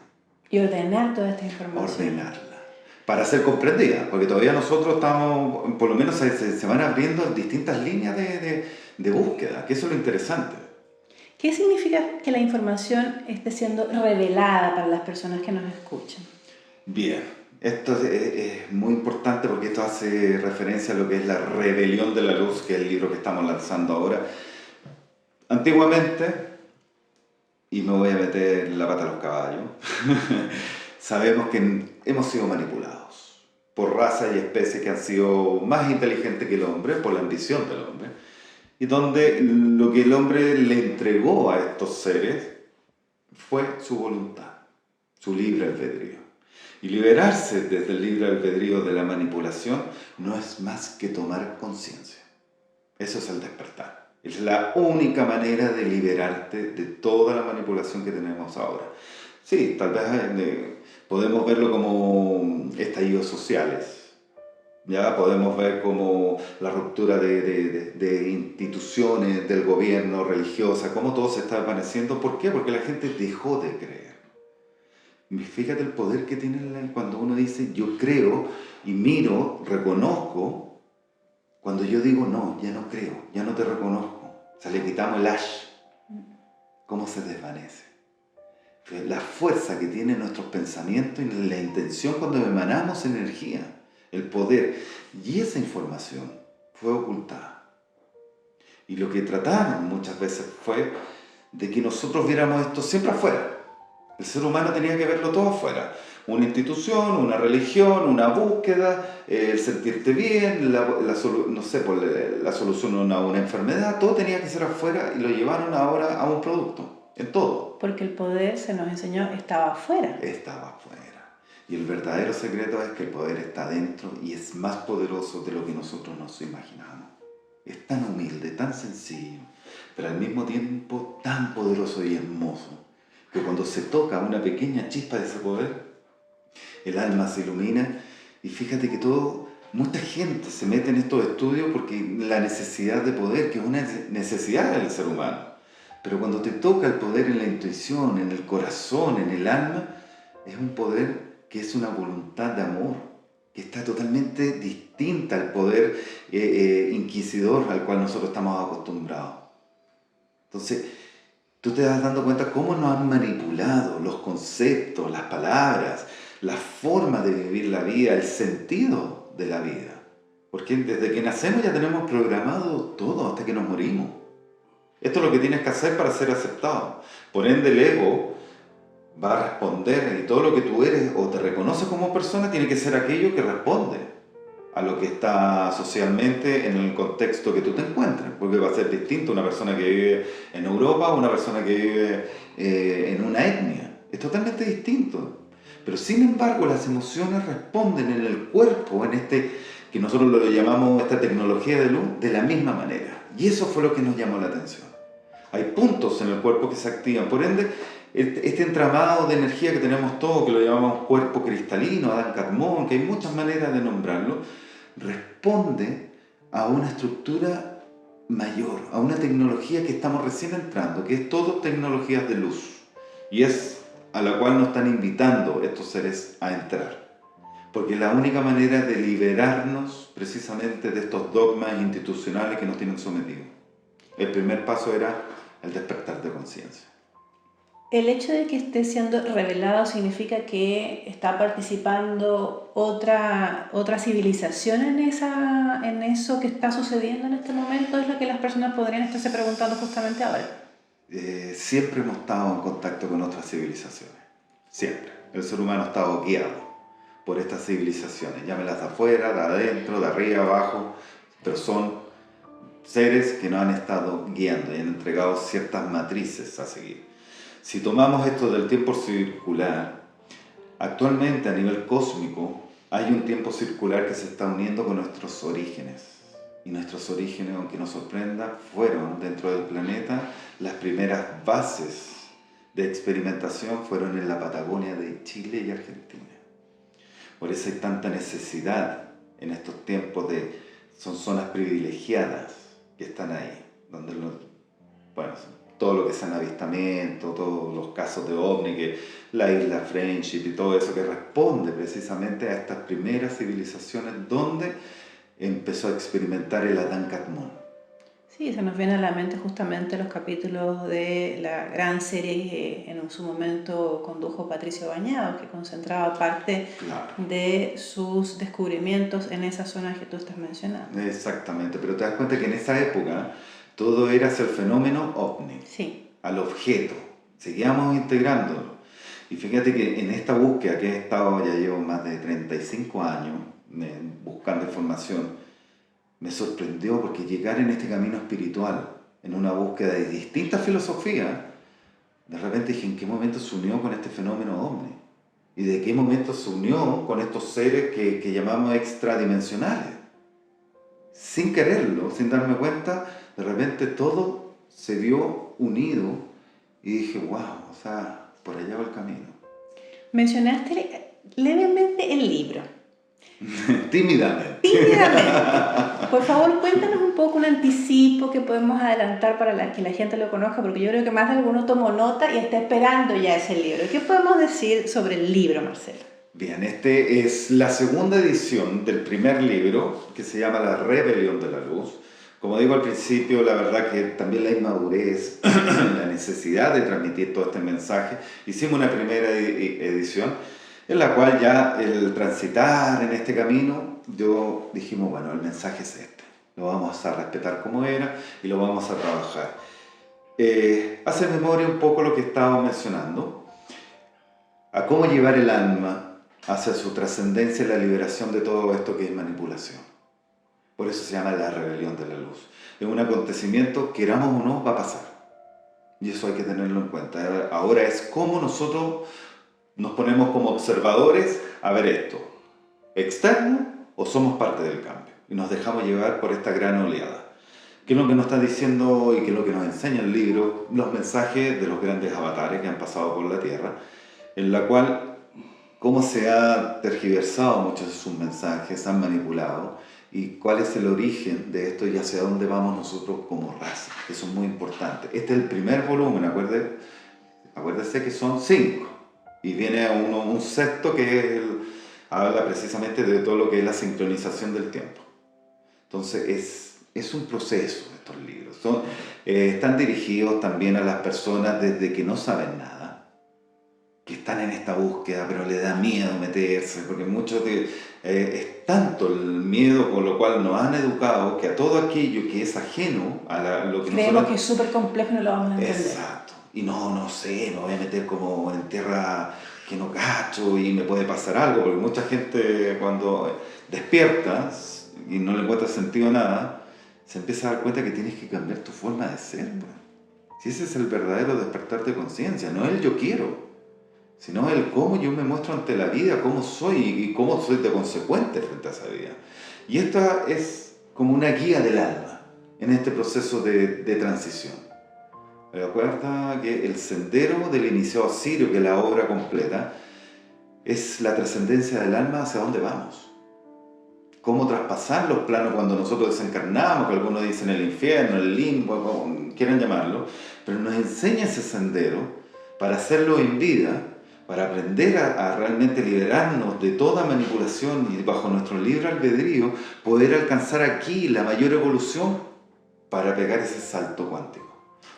Y ordenar toda esta información. Ordenarla, para ser comprendida, porque todavía nosotros estamos, por lo menos se van abriendo distintas líneas de búsqueda, que eso es lo interesante. ¿Qué significa que la información esté siendo revelada para las personas que nos escuchan? Bien, esto es muy importante, porque esto hace referencia a lo que es la rebelión de la luz, que es el libro que estamos lanzando ahora. Antiguamente, y me voy a meter la pata a los caballos, sabemos que hemos sido manipulados por razas y especies que han sido más inteligentes que el hombre, por la ambición del hombre, y donde lo que el hombre le entregó a estos seres fue su voluntad, su libre albedrío. Y liberarse desde el libre albedrío de la manipulación no es más que tomar conciencia. Eso es el despertar. Es la única manera de liberarte de toda la manipulación que tenemos ahora. Sí, tal vez podemos verlo como estallidos sociales. Ya podemos ver como la ruptura de instituciones, del gobierno, religiosa, cómo todo se está desvaneciendo. ¿Por qué? Porque la gente dejó de creer. Fíjate el poder que tiene cuando uno dice yo creo y miro, reconozco. Cuando yo digo no, ya no creo, ya no te reconozco. O sea, le quitamos el ash. ¿Cómo se desvanece? La fuerza que tienen nuestros pensamientos y la intención cuando emanamos energía, el poder. Y esa información fue ocultada. Y lo que trataron muchas veces fue de que nosotros viéramos esto siempre afuera. El ser humano tenía que verlo todo afuera. Una institución, una religión, una búsqueda, el sentirte bien, la solución a una enfermedad, todo tenía que ser afuera y lo llevaron ahora a un producto, en todo. Porque el poder, se nos enseñó, estaba afuera. Estaba afuera. Y el verdadero secreto es que el poder está dentro y es más poderoso de lo que nosotros nos imaginamos. Es tan humilde, tan sencillo, pero al mismo tiempo tan poderoso y hermoso, que cuando se toca una pequeña chispa de ese poder, el alma se ilumina. Y fíjate que mucha gente se mete en estos estudios porque la necesidad de poder, que es una necesidad del ser humano, pero cuando te toca el poder en la intuición, en el corazón, en el alma, es un poder que es una voluntad de amor, que está totalmente distinta al poder inquisidor al cual nosotros estamos acostumbrados. Entonces, tú te vas dando cuenta cómo nos han manipulado los conceptos, las palabras, la forma de vivir la vida, el sentido de la vida. Porque desde que nacemos ya tenemos programado todo hasta que nos morimos. Esto es lo que tienes que hacer para ser aceptado. Por ende, el ego va a responder y todo lo que tú eres o te reconoce como persona tiene que ser aquello que responde a lo que está socialmente en el contexto que tú te encuentres, porque va a ser distinto una persona que vive en Europa o una persona que vive en una etnia. Es totalmente distinto. Pero sin embargo las emociones responden en el cuerpo, en que nosotros lo llamamos esta tecnología de luz, de la misma manera. Y eso fue lo que nos llamó la atención. Hay puntos en el cuerpo que se activan. Por ende, este entramado de energía que tenemos todos, que lo llamamos cuerpo cristalino, Adán Kadmon, que hay muchas maneras de nombrarlo, responde a una estructura mayor, a una tecnología que estamos recién entrando, que es todo tecnologías de luz. Y es a la cual nos están invitando estos seres a entrar. Porque es la única manera de liberarnos precisamente de estos dogmas institucionales que nos tienen sometidos. El primer paso era el despertar de conciencia. ¿El hecho de que esté siendo revelado significa que está participando otra civilización en eso que está sucediendo en este momento? ¿Es lo que las personas podrían estarse preguntando justamente ahora? Siempre hemos estado en contacto con otras civilizaciones. Siempre. El ser humano ha estado guiado por estas civilizaciones. Llámelas de afuera, de adentro, de arriba, abajo. Pero son seres que nos han estado guiando y han entregado ciertas matrices a seguir. Si tomamos esto del tiempo circular, actualmente a nivel cósmico hay un tiempo circular que se está uniendo con nuestros orígenes. Y nuestros orígenes, aunque nos sorprenda, fueron dentro del planeta, las primeras bases de experimentación fueron en la Patagonia de Chile y Argentina. Por eso hay tanta necesidad en estos tiempos son zonas privilegiadas que están ahí, donde todo lo que sean avistamientos, todos los casos de ovni, que la isla Friendship y todo eso que responde precisamente a estas primeras civilizaciones donde empezó a experimentar el Adán Kadmon. Sí, se nos viene a la mente justamente los capítulos de la gran serie que en su momento condujo Patricio Bañados, que concentraba parte de sus descubrimientos en esas zonas que tú estás mencionando. Exactamente, pero te das cuenta que en esa época todo era hacia el fenómeno ovni, sí, al objeto. Seguíamos integrándolo. Y fíjate que en esta búsqueda que he estado, ya llevo más de 35 años buscando información, me sorprendió porque llegar en este camino espiritual, en una búsqueda de distintas filosofías, de repente dije, ¿en qué momento se unió con este fenómeno ovni? ¿Y de qué momento se unió con estos seres que llamamos extradimensionales? Sin quererlo, sin darme cuenta, de repente todo se vio unido y dije, wow, o sea, por allá va el camino. Mencionaste levemente el libro. Tímidamente. Tímidamente. Por favor, cuéntanos un poco, un anticipo que podemos adelantar para que la gente lo conozca, porque yo creo que más de alguno tomó nota y está esperando ya ese libro. ¿Qué podemos decir sobre el libro, Marcelo? Bien, este es la segunda edición del primer libro, que se llama La Rebelión de la Luz. Como digo al principio, la verdad que también la inmadurez, la necesidad de transmitir todo este mensaje. Hicimos una primera edición en la cual ya el transitar en este camino, dijimos, bueno, el mensaje es este. Lo vamos a respetar como era y lo vamos a trabajar. Hace memoria un poco lo que estaba mencionando, a cómo llevar el alma hacia su trascendencia y la liberación de todo esto que es manipulación. Por eso se llama la rebelión de la luz. Es un acontecimiento, queramos o no, va a pasar. Y eso hay que tenerlo en cuenta. Ahora es cómo nosotros nos ponemos como observadores a ver esto. ¿Externo o somos parte del cambio? Y nos dejamos llevar por esta gran oleada. ¿Qué es lo que nos está diciendo y qué es lo que nos enseña el libro? Los mensajes de los grandes avatares que han pasado por la Tierra, en la cual cómo se ha tergiversado muchos de sus mensajes, se han manipulado, y cuál es el origen de esto y hacia dónde vamos nosotros como raza. Eso es muy importante. Este es el primer volumen, acuérdese que son 5, y viene un sexto que habla precisamente de todo lo que es la sincronización del tiempo. Entonces es un proceso estos libros. Están dirigidos también a las personas desde que no saben nada, que están en esta búsqueda, pero les da miedo meterse, porque muchos es tanto el miedo con lo cual nos han educado que a todo aquello que es ajeno a lo que creemos que es súper complejo y no lo vamos a entender. Exacto. Y no sé, me voy a meter como en tierra que no cacho y me puede pasar algo, porque mucha gente cuando despierta y no le encuentra sentido a nada, se empieza a dar cuenta que tienes que cambiar tu forma de ser. Si ese es el verdadero despertar de conciencia, no el yo quiero, sino el cómo yo me muestro ante la vida, cómo soy y cómo soy de consecuente frente a esa vida. Y esta es como una guía del alma en este proceso de transición. Recuerda que el sendero del iniciado asirio, que es la obra completa, es la trascendencia del alma hacia dónde vamos. Cómo traspasar los planos cuando nosotros desencarnamos, que algunos dicen el infierno, el limbo, como quieran llamarlo, pero nos enseña ese sendero para hacerlo en vida, para aprender a realmente liberarnos de toda manipulación y bajo nuestro libre albedrío poder alcanzar aquí la mayor evolución para pegar ese salto cuántico.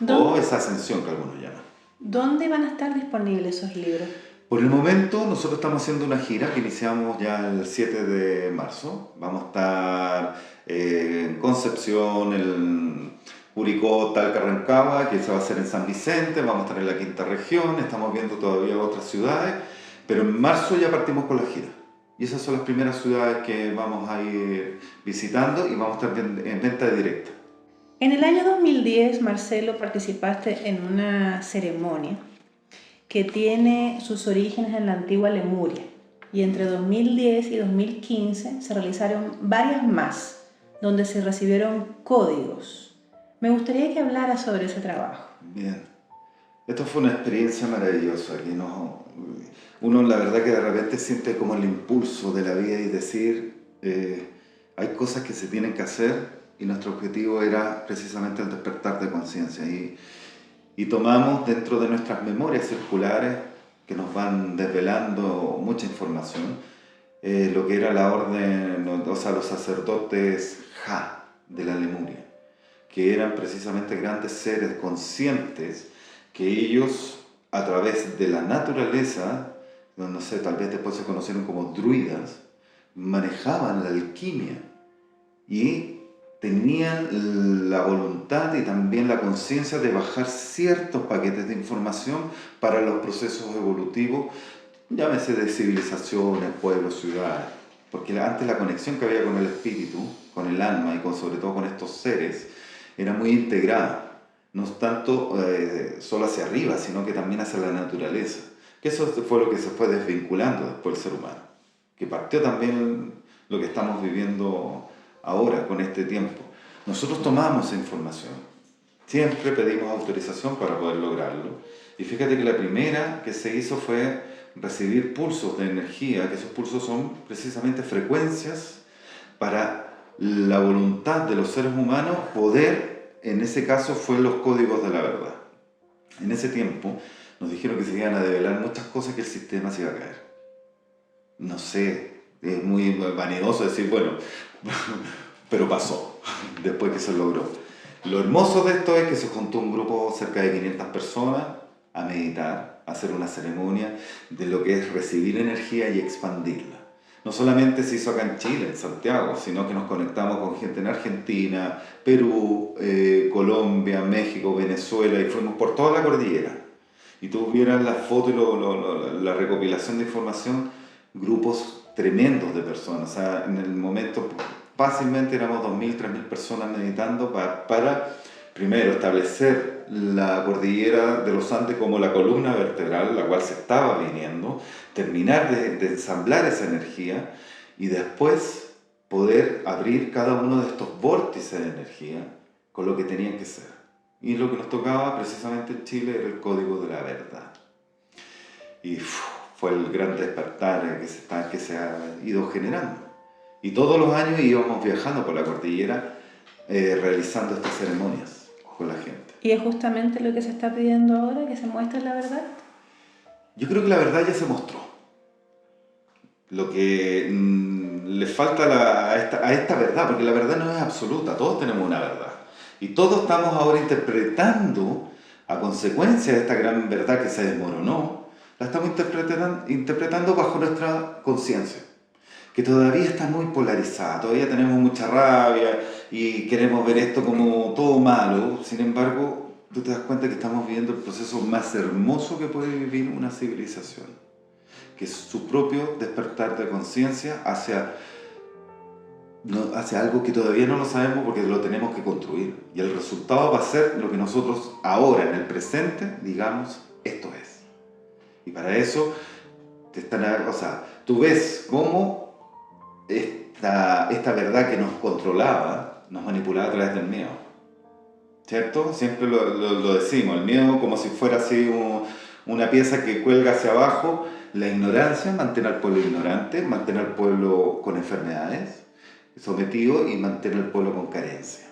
O esa ascensión que algunos llaman. ¿Dónde van a estar disponibles esos libros? Por el momento nosotros estamos haciendo una gira que iniciamos ya el 7 de marzo. Vamos a estar en Concepción, en Curicó, Talca, Rancagua, que se va a hacer en San Vicente, vamos a estar en la quinta región, estamos viendo todavía otras ciudades, pero en marzo ya partimos con la gira. Y esas son las primeras ciudades que vamos a ir visitando y vamos a estar en venta directa. En el año 2010, Marcelo, participaste en una ceremonia que tiene sus orígenes en la antigua Lemuria, y entre 2010 y 2015 se realizaron varias más, donde se recibieron códigos. Me gustaría que hablara sobre ese trabajo. Bien. Esto fue una experiencia maravillosa, que uno la verdad que de repente siente como el impulso de la vida y decir, hay cosas que se tienen que hacer, y nuestro objetivo era precisamente el despertar de conciencia. Y tomamos dentro de nuestras memorias circulares, que nos van desvelando mucha información, lo que era la orden, o sea, los sacerdotes Ja de la Lemuria, que eran precisamente grandes seres conscientes que ellos, a través de la naturaleza, no sé, tal vez después se conocieron como druidas, manejaban la alquimia y tenían la voluntad y también la conciencia de bajar ciertos paquetes de información para los procesos evolutivos, llámese de civilizaciones, pueblos, ciudades. porque antes la conexión que había con el espíritu, con el alma y sobre todo con estos seres, era muy integrada, no tanto solo hacia arriba, sino que también hacia la naturaleza, que eso fue lo que se fue desvinculando después el ser humano, que partió también lo que estamos viviendo ahora con este tiempo. Nosotros tomamos esa información, siempre pedimos autorización para poder lograrlo, y fíjate que la primera que se hizo fue recibir pulsos de energía, que esos pulsos son precisamente frecuencias para la voluntad de los seres humanos poder, en ese caso fue los códigos de la verdad. En ese tiempo nos dijeron que se iban a develar muchas cosas, que el sistema se iba a caer. No sé, es muy vanidoso decir, bueno, pero pasó, después que se logró. Lo hermoso de esto es que se juntó un grupo, cerca de 500 personas, a meditar, a hacer una ceremonia de lo que es recibir energía y expandirla. No solamente se hizo acá en Chile, en Santiago, sino que nos conectamos con gente en Argentina, Perú, Colombia, México, Venezuela, y fuimos por toda la cordillera. Y tú vieras la foto y la recopilación de información, grupos tremendos de personas. O sea, en el momento fácilmente éramos 2.000, 3.000 personas meditando para primero establecer la cordillera de los Andes como la columna vertebral, la cual se estaba viniendo, terminar de ensamblar esa energía y después poder abrir cada uno de estos vórtices de energía con lo que tenían que ser. Y lo que nos tocaba precisamente en Chile era el código de la verdad. Y fue el gran despertar que se ha ido generando. Y todos los años íbamos viajando por la cordillera realizando estas ceremonias con la gente. ¿Y es justamente lo que se está pidiendo ahora, que se muestre la verdad? Yo creo que la verdad ya se mostró. Lo que le falta a esta verdad, porque la verdad no es absoluta, todos tenemos una verdad. Y todos estamos ahora interpretando, a consecuencia de esta gran verdad que se desmoronó, la estamos interpretando bajo nuestra conciencia, que todavía está muy polarizada, todavía tenemos mucha rabia y queremos ver esto como todo malo. Sin embargo, tú te das cuenta que estamos viviendo el proceso más hermoso que puede vivir una civilización, que es su propio despertar de conciencia hacia algo que todavía no lo sabemos porque lo tenemos que construir. Y el resultado va a ser lo que nosotros ahora, en el presente, digamos, esto es. Y para eso, tú ves cómo esta verdad que nos controlaba, nos manipulaba a través del miedo. ¿Cierto? Siempre lo decimos, el miedo como si fuera así una pieza que cuelga hacia abajo. La ignorancia mantiene al pueblo ignorante, mantiene al pueblo con enfermedades, sometido, y mantiene al pueblo con carencia.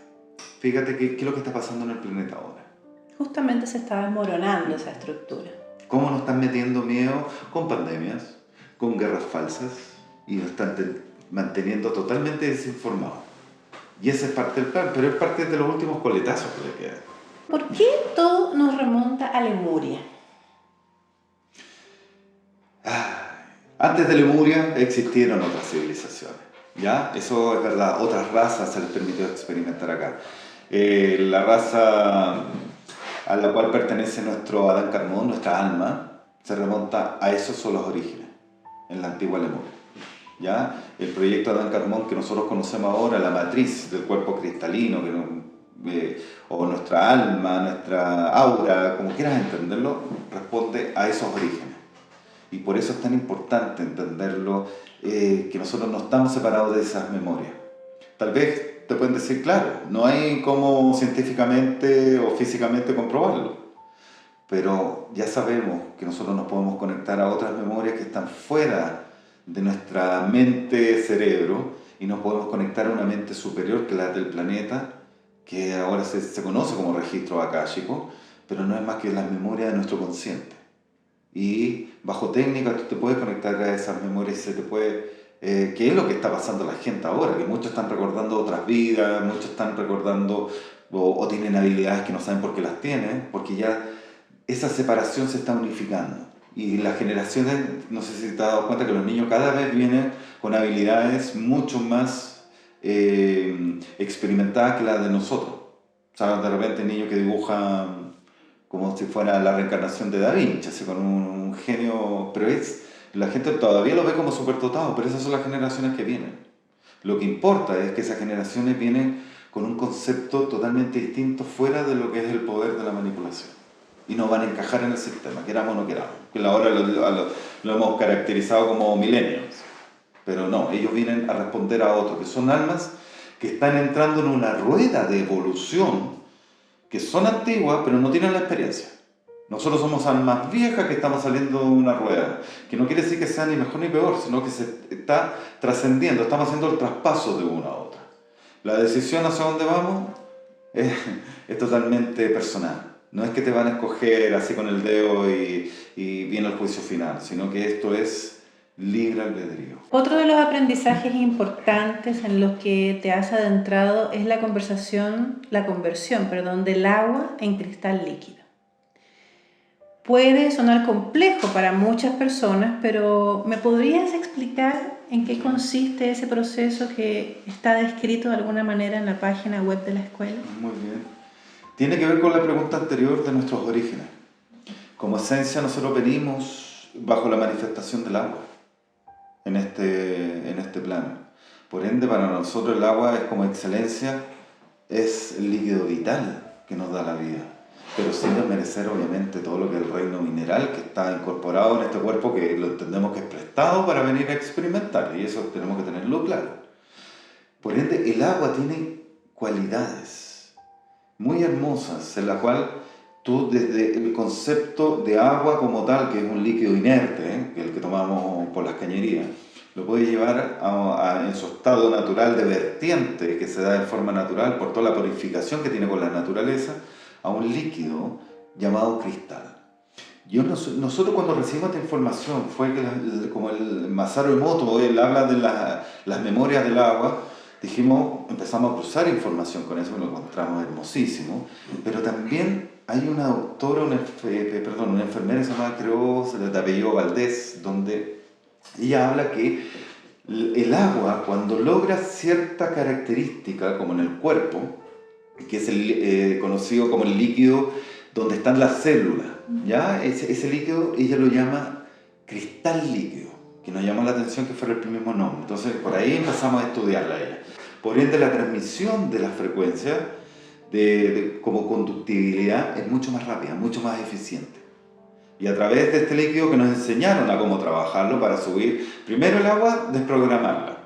Fíjate qué es lo que está pasando en el planeta ahora. Justamente se está desmoronando esa estructura. ¿Cómo nos están metiendo miedo? Con pandemias, con guerras falsas, y nos están manteniendo totalmente desinformados. Y esa es parte del plan, pero es parte de los últimos coletazos que le quedan. ¿Por qué todo nos remonta a Lemuria? Antes de Lemuria existieron otras civilizaciones, ¿ya? Eso es verdad, otras razas se les permitió experimentar acá. La raza a la cual pertenece nuestro Adán Carmón, nuestra alma, se remonta a esos son los orígenes, en la antigua Lemuria. ¿Ya? El proyecto Adán Carmón que nosotros conocemos ahora, la matriz del cuerpo cristalino, o nuestra alma, nuestra aura, como quieras entenderlo, responde a esos orígenes. Y por eso es tan importante entenderlo, que nosotros no estamos separados de esas memorias. Tal vez te pueden decir, claro, no hay cómo científicamente o físicamente comprobarlo, pero ya sabemos que nosotros nos podemos conectar a otras memorias que están fuera de nuestra mente-cerebro, y nos podemos conectar a una mente superior, que es la del planeta, que ahora se conoce como registro akáshico, pero no es más que las memorias de nuestro consciente. Y bajo técnica tú te puedes conectar a esas memorias y se te puede... ¿qué es lo que está pasando a la gente ahora? Que muchos están recordando otras vidas, muchos están recordando o tienen habilidades que no saben por qué las tienen, porque ya esa separación se está unificando. Y las generaciones, no sé si te has dado cuenta que los niños cada vez vienen con habilidades mucho más experimentadas que las de nosotros. O sea, de repente niños que dibujan como si fuera la reencarnación de Da Vinci, así con un genio, pero es La gente todavía lo ve como superdotado, pero esas son las generaciones que vienen. Lo que importa es que esas generaciones vienen con un concepto totalmente distinto fuera de lo que es el poder de la manipulación. Y no van a encajar en el sistema, queramos o no queramos. Que ahora lo hemos caracterizado como millennials. Pero no, ellos vienen a responder a otros, que son almas que están entrando en una rueda de evolución, que son antiguas, pero no tienen la experiencia. Nosotros somos almas viejas que estamos saliendo de una rueda, que no quiere decir que sea ni mejor ni peor, sino que se está trascendiendo, estamos haciendo el traspaso de una a otra. La decisión hacia dónde vamos es totalmente personal. No es que te van a escoger así con el dedo y viene el juicio final, sino que esto es libre albedrío. Otro de los aprendizajes importantes en los que te has adentrado es la conversión del agua en cristal líquido. Puede sonar complejo para muchas personas, pero ¿me podrías explicar en qué consiste ese proceso que está descrito de alguna manera en la página web de la escuela? Muy bien. Tiene que ver con la pregunta anterior de nuestros orígenes. Como esencia nosotros venimos bajo la manifestación del agua en este plano. Por ende, para nosotros el agua es como excelencia, es el líquido vital que nos da la vida, pero sin desmerecer obviamente todo lo que es el reino mineral que está incorporado en este cuerpo, que lo entendemos que es prestado para venir a experimentar, y eso tenemos que tenerlo claro. Por ende, el agua tiene cualidades muy hermosas, en la cual tú desde el concepto de agua como tal, que es un líquido inerte, que es el que tomamos por las cañerías, lo puedes llevar en su estado natural de vertiente, que se da de forma natural por toda la purificación que tiene con la naturaleza, a un líquido llamado cristal. Nosotros cuando recibimos esta información, fue que como el Masaru Emoto, él habla de las memorias del agua, empezamos a cruzar información con eso, lo encontramos hermosísimo, pero también hay una doctora, una enfermera que se llama, creo, de apellido Valdés, donde ella habla que el agua, cuando logra cierta característica, como en el cuerpo, que es conocido como el líquido donde están las células, ¿ya? Ese líquido ella lo llama cristal líquido, que nos llamó la atención que fuera el mismo nombre. Entonces por ahí empezamos a estudiarla ella. Por ende, la transmisión de la frecuencia como conductibilidad es mucho más rápida, mucho más eficiente. Y a través de este líquido que nos enseñaron a cómo trabajarlo para subir, primero el agua, desprogramarla,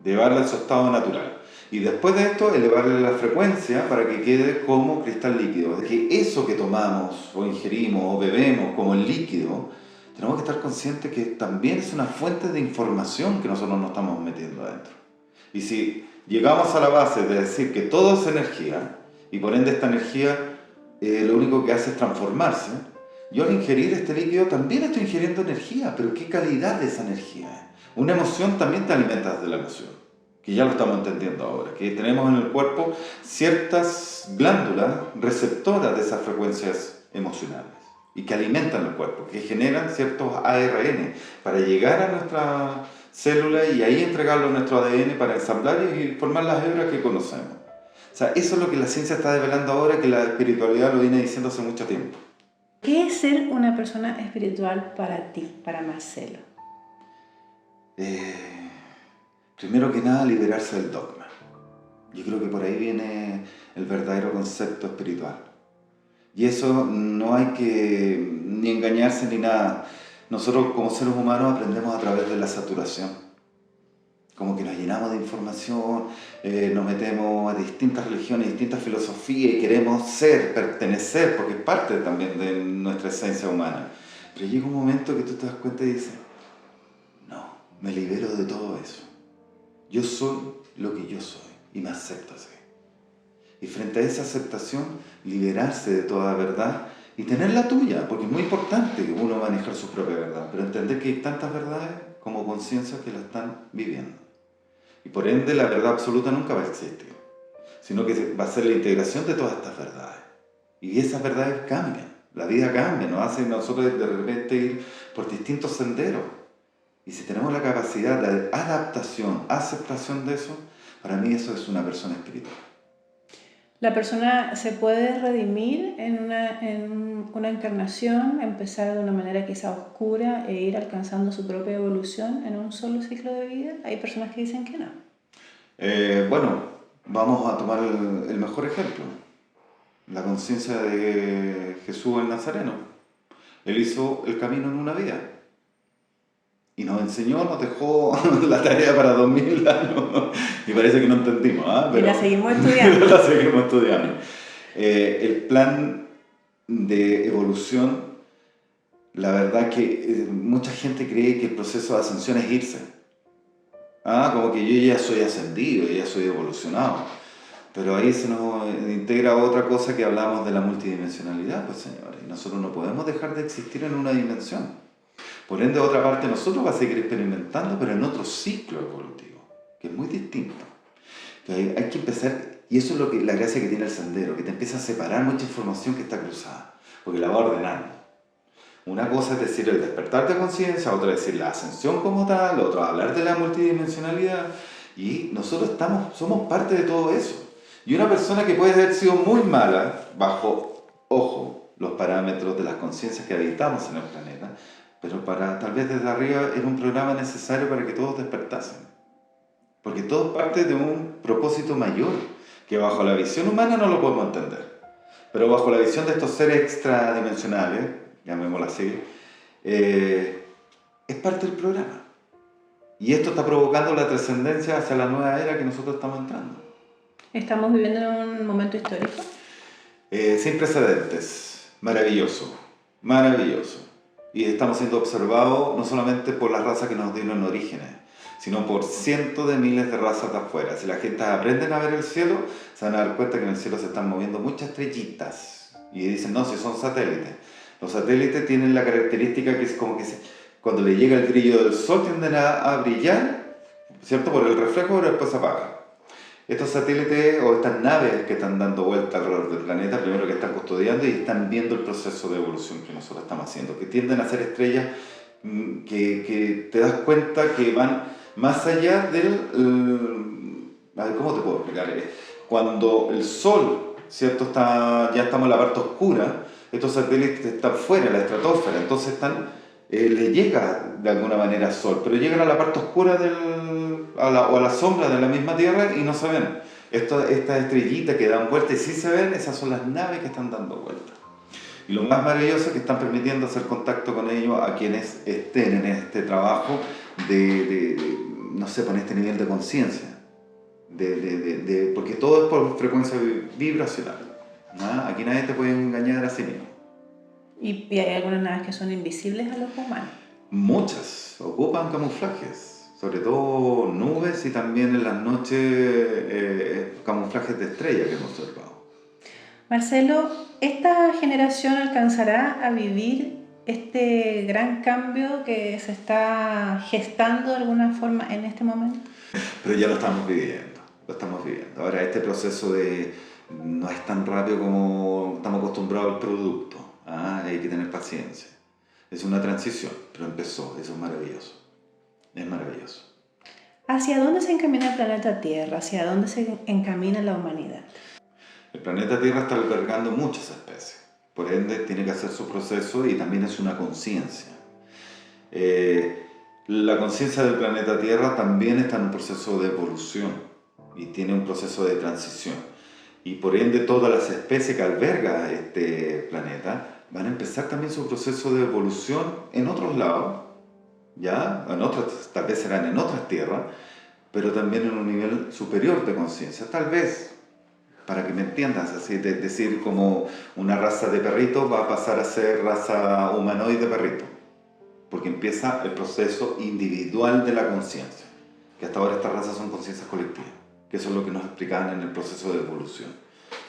llevarla a su estado natural. Y después de esto, elevarle la frecuencia para que quede como cristal líquido. Es que eso que tomamos, o ingerimos, o bebemos como el líquido, tenemos que estar conscientes que también es una fuente de información que nosotros nos estamos metiendo adentro. Y si llegamos a la base de decir que todo es energía, y por ende esta energía lo único que hace es transformarse, yo al ingerir este líquido también estoy ingiriendo energía, pero ¿qué calidad de esa energía? Una emoción también te alimenta desde la emoción, que ya lo estamos entendiendo ahora, que tenemos en el cuerpo ciertas glándulas receptoras de esas frecuencias emocionales y que alimentan el cuerpo, que generan ciertos ARN para llegar a nuestra célula y ahí entregarlo a nuestro ADN para ensamblar y formar las hebras que conocemos. O sea, eso es lo que la ciencia está develando ahora, que la espiritualidad lo viene diciendo hace mucho tiempo. ¿Qué es ser una persona espiritual para ti, para Marcelo? Primero que nada, liberarse del dogma. Yo creo que por ahí viene el verdadero concepto espiritual. Y eso no hay que ni engañarse ni nada. Nosotros como seres humanos aprendemos a través de la saturación. Como que nos llenamos de información, nos metemos a distintas religiones, distintas filosofías y queremos pertenecer, porque es parte también de nuestra esencia humana. Pero llega un momento que tú te das cuenta y dices, no, me libero de todo eso. Yo soy lo que yo soy y me acepto así. Y frente a esa aceptación, liberarse de toda verdad y tener la tuya, porque es muy importante uno manejar su propia verdad, pero entender que hay tantas verdades como conciencias que la están viviendo. Y por ende la verdad absoluta nunca va a existir, sino que va a ser la integración de todas estas verdades. Y esas verdades cambian, la vida cambia, nos hace nosotros de repente ir por distintos senderos. Y si tenemos la capacidad de adaptación, aceptación de eso, para mí eso es una persona espiritual. La persona se puede redimir en una encarnación, empezar de una manera quizá oscura e ir alcanzando su propia evolución en un solo ciclo de vida. Hay personas que dicen que no. Bueno, vamos a tomar el mejor ejemplo, la conciencia de Jesús el Nazareno. Él hizo el camino en una vida y nos enseñó, nos dejó la tarea para 2000 años y parece que no entendimos, ¿ah? Y la seguimos estudiando. La seguimos estudiando. El plan de evolución, la verdad que mucha gente cree que el proceso de ascensión es irse. Como que yo ya soy ascendido, ya soy evolucionado. Pero ahí se nos integra otra cosa que hablamos de la multidimensionalidad, pues señores. Y nosotros no podemos dejar de existir en una dimensión. Por ende, otra parte, nosotros vamos a seguir experimentando, pero en otro ciclo evolutivo, que es muy distinto. Entonces, hay que empezar, y eso es lo que, la gracia que tiene el sendero, que te empieza a separar mucha información que está cruzada, porque la va ordenando. Una cosa es decir el despertar de conciencia, otra es decir la ascensión como tal, otra hablar de la multidimensionalidad, y nosotros somos parte de todo eso. Y una persona que puede haber sido muy mala, bajo, ojo, los parámetros de las conciencias que habitamos en el planeta, pero tal vez desde arriba era un programa necesario para que todos despertasen. Porque todo parte de un propósito mayor, que bajo la visión humana no lo podemos entender. Pero bajo la visión de estos seres extradimensionales, llamémoslo así, es parte del programa. Y esto está provocando la trascendencia hacia la nueva era que nosotros estamos entrando. ¿Estamos viviendo en un momento histórico? Sin precedentes. Maravilloso. Maravilloso. Y estamos siendo observados no solamente por las razas que nos dieron orígenes, sino por cientos de miles de razas de afuera. Si la gente aprende a ver el cielo, se van a dar cuenta que en el cielo se están moviendo muchas estrellitas. Y dicen, no, si son satélites. Los satélites tienen la característica que es como que cuando le llega el brillo del sol tienden a brillar, ¿cierto? Por el reflejo, pero después se apagan. Estos satélites o estas naves que están dando vuelta alrededor del planeta, primero que están custodiando y están viendo el proceso de evolución que nosotros estamos haciendo, que tienden a ser estrellas que te das cuenta que van más allá del... a ver, ¿cómo te puedo explicar? Cuando el Sol, ¿cierto? Ya estamos en la parte oscura, estos satélites están fuera, en la estratosfera, entonces le llega de alguna manera al Sol, pero llegan a la parte oscura o a la sombra de la misma Tierra y no se ven. Estas estrellitas que dan vueltas y sí se ven, esas son las naves que están dando vueltas. Y lo más maravilloso es que están permitiendo hacer contacto con ellos a quienes estén en este trabajo no sé, con este nivel de conciencia. Porque todo es por frecuencia vibracional. ¿No? Aquí nadie te puede engañar a sí mismo. ¿Y hay algunas naves que son invisibles a los humanos? Muchas ocupan camuflajes. Sobre todo nubes y también en las noches camuflajes de estrellas que hemos observado. Marcelo, ¿esta generación alcanzará a vivir este gran cambio que se está gestando de alguna forma en este momento? Pero ya lo estamos viviendo. Ahora, este proceso no es tan rápido como estamos acostumbrados al producto. Hay que tener paciencia. Es una transición, pero empezó. Eso es maravilloso. Es maravilloso. ¿Hacia dónde se encamina el planeta Tierra? ¿Hacia dónde se encamina la humanidad? El planeta Tierra está albergando muchas especies. Por ende, tiene que hacer su proceso y también es una conciencia. La conciencia del planeta Tierra también está en un proceso de evolución y tiene un proceso de transición. Y por ende, todas las especies que alberga este planeta van a empezar también su proceso de evolución en otros lados, ¿ya? Tal vez serán en otras tierras, pero también en un nivel superior de conciencia. Tal vez, para que me entiendas, así de decir como una raza de perrito va a pasar a ser raza humanoide perrito, porque empieza el proceso individual de la conciencia, que hasta ahora estas razas son conciencias colectivas, que eso es lo que nos explicaban en el proceso de evolución.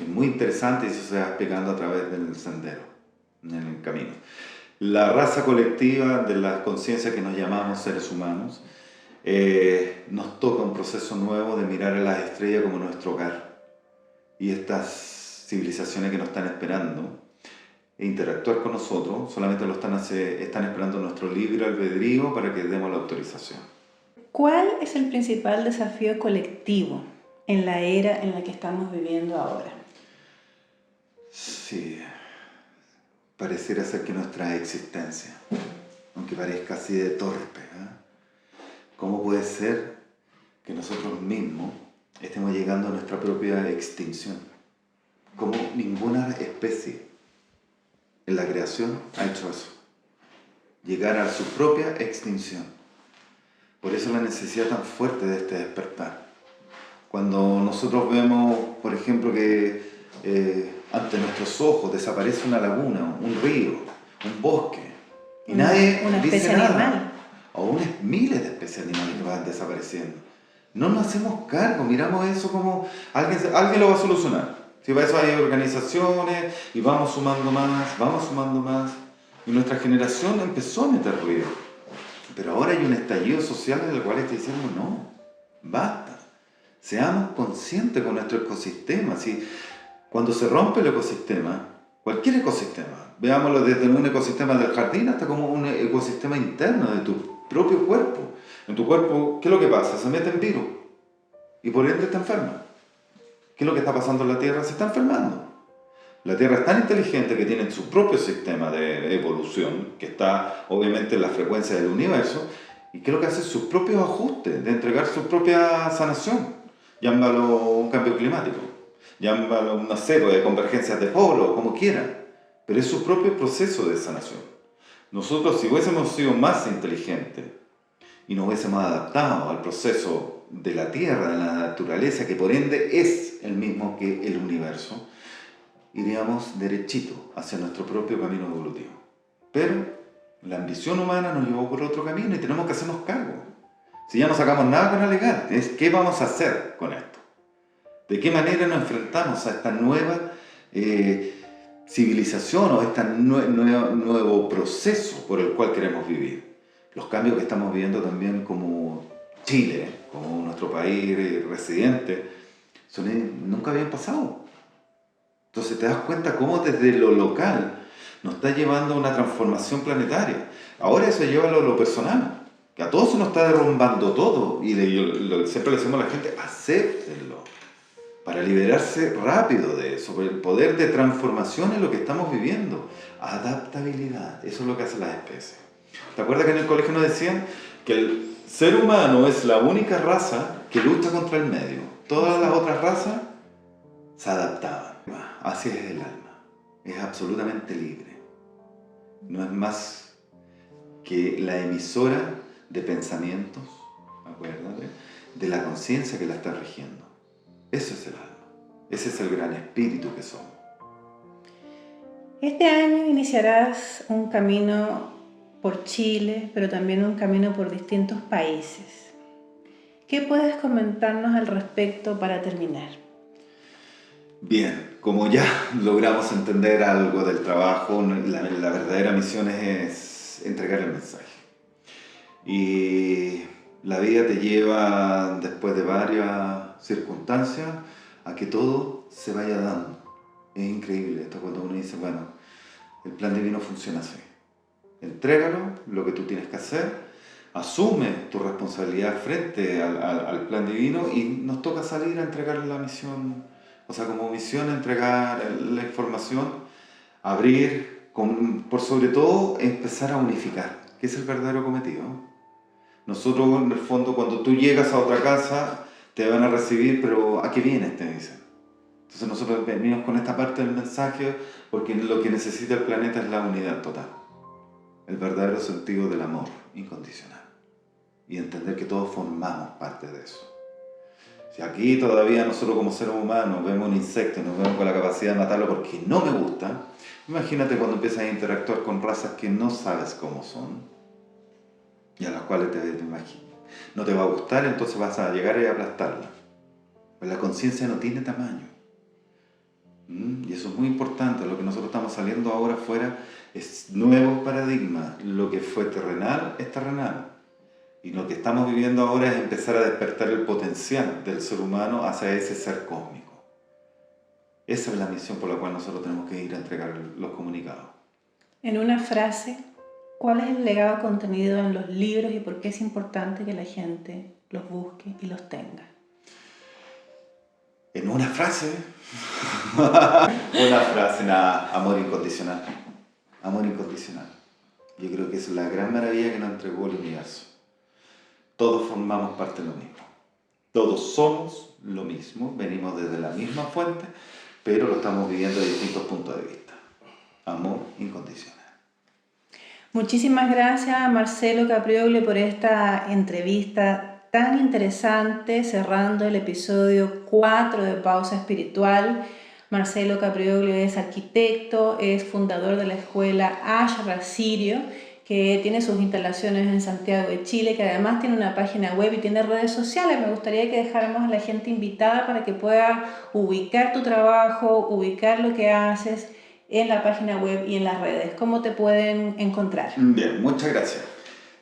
Es muy interesante y eso se va explicando a través del sendero, en el camino. La raza colectiva de la conciencia que nos llamamos seres humanos nos toca un proceso nuevo de mirar a las estrellas como nuestro hogar y estas civilizaciones que nos están esperando e interactuar con nosotros solamente están esperando nuestro libre albedrío para que demos la autorización. ¿Cuál es el principal desafío colectivo en la era en la que estamos viviendo ahora? Sí, pareciera ser que nuestra existencia, aunque parezca así de torpe, ¿cómo puede ser que nosotros mismos estemos llegando a nuestra propia extinción? Como ninguna especie en la creación ha hecho eso, llegar a su propia extinción. Por eso la necesidad tan fuerte de este despertar. Cuando nosotros vemos, por ejemplo, que ante nuestros ojos desaparece una laguna, un río, un bosque, y nadie Una dice especie nada, animal. o miles de especies animales que van desapareciendo. No nos hacemos cargo, miramos eso como alguien lo va a solucionar. Si para eso hay organizaciones y vamos sumando más, y nuestra generación empezó a meter ruido. Pero ahora hay un estallido social en el cual está diciendo no, basta. Seamos conscientes con nuestro ecosistema. Si cuando se rompe el ecosistema, cualquier ecosistema, veámoslo desde un ecosistema del jardín hasta como un ecosistema interno de tu propio cuerpo. En tu cuerpo, ¿qué es lo que pasa? Se mete en virus y por ende está enferma. ¿Qué es lo que está pasando en la Tierra? Se está enfermando. La Tierra es tan inteligente que tiene su propio sistema de evolución, que está obviamente en la frecuencia del universo, y que es lo que hace sus propios ajustes, de entregar su propia sanación. Llámalo un cambio climático, llámalo una serie de convergencias de polos, como quieran, pero es su propio proceso de sanación. Nosotros, si hubiésemos sido más inteligentes y nos hubiésemos adaptado al proceso de la Tierra, de la naturaleza, que por ende es el mismo que el universo, iríamos derechito hacia nuestro propio camino evolutivo. Pero la ambición humana nos llevó por otro camino y tenemos que hacernos cargo. Si ya no sacamos nada con alegar, es qué vamos a hacer con esto. ¿De qué manera nos enfrentamos a esta nueva civilización o a este nuevo proceso por el cual queremos vivir? Los cambios que estamos viviendo también como Chile, como nuestro país residente, nunca habían pasado. Entonces te das cuenta cómo desde lo local nos está llevando a una transformación planetaria. Ahora eso lleva a lo personal, que a todos se nos está derrumbando todo. Y siempre le decimos a la gente, acéptenlo, para liberarse rápido de eso, el poder de transformación es lo que estamos viviendo. Adaptabilidad, eso es lo que hacen las especies. ¿Te acuerdas que en el colegio nos decían que el ser humano es la única raza que lucha contra el medio? Todas las otras razas se adaptaban. Así es el alma, es absolutamente libre. No es más que la emisora de pensamientos, acuérdate, de la conciencia que la está rigiendo. Eso es el alma, ese es el gran espíritu que somos. Este año iniciarás un camino por Chile, pero también un camino por distintos países. ¿Qué puedes comentarnos al respecto para terminar? Bien, como ya logramos entender algo del trabajo, la verdadera misión es entregar el mensaje. Y la vida te lleva, después de varias circunstancias, a que todo se vaya dando. Es increíble esto cuando uno dice, bueno, el plan divino funciona así. Entrégalo, lo que tú tienes que hacer, asume tu responsabilidad frente al plan divino y nos toca salir a entregar la misión. O sea, como misión entregar la información, abrir, por sobre todo empezar a unificar, que es el verdadero cometido. Nosotros en el fondo cuando tú llegas a otra casa te van a recibir, pero ¿a qué vienes? Te dicen. Entonces nosotros venimos con esta parte del mensaje porque lo que necesita el planeta es la unidad total, el verdadero sentido del amor incondicional y entender que todos formamos parte de eso. Si aquí todavía nosotros como seres humanos vemos un insecto y nos vemos con la capacidad de matarlo porque no me gusta, imagínate cuando empiezas a interactuar con razas que no sabes cómo son y a las cuales te imaginas. No te va a gustar, entonces vas a llegar a aplastarla. Pues la conciencia no tiene tamaño. Y eso es muy importante. Lo que nosotros estamos saliendo ahora afuera es nuevos paradigmas. Lo que fue terrenal es terrenal. Y lo que estamos viviendo ahora es empezar a despertar el potencial del ser humano hacia ese ser cósmico. Esa es la misión por la cual nosotros tenemos que ir a entregar los comunicados. En una frase, ¿cuál es el legado contenido en los libros y por qué es importante que la gente los busque y los tenga? En Una frase. Una frase, nada, amor incondicional. Amor incondicional. Yo creo que esa es la gran maravilla que nos entregó el universo. Todos formamos parte de lo mismo. Todos somos lo mismo, venimos desde la misma fuente, pero lo estamos viviendo de distintos puntos de vista. Amor incondicional. Muchísimas gracias, Marcelo Caprioglu, por esta entrevista tan interesante, cerrando el episodio 4 de Pausa Espiritual. Marcelo Caprioglu es arquitecto, es fundador de la escuela Ashra Sirio, que tiene sus instalaciones en Santiago de Chile, que además tiene una página web y tiene redes sociales. Me gustaría que dejáramos a la gente invitada para que pueda ubicar tu trabajo, ubicar lo que haces en la página web y en las redes. ¿Cómo te pueden encontrar? Bien, muchas gracias.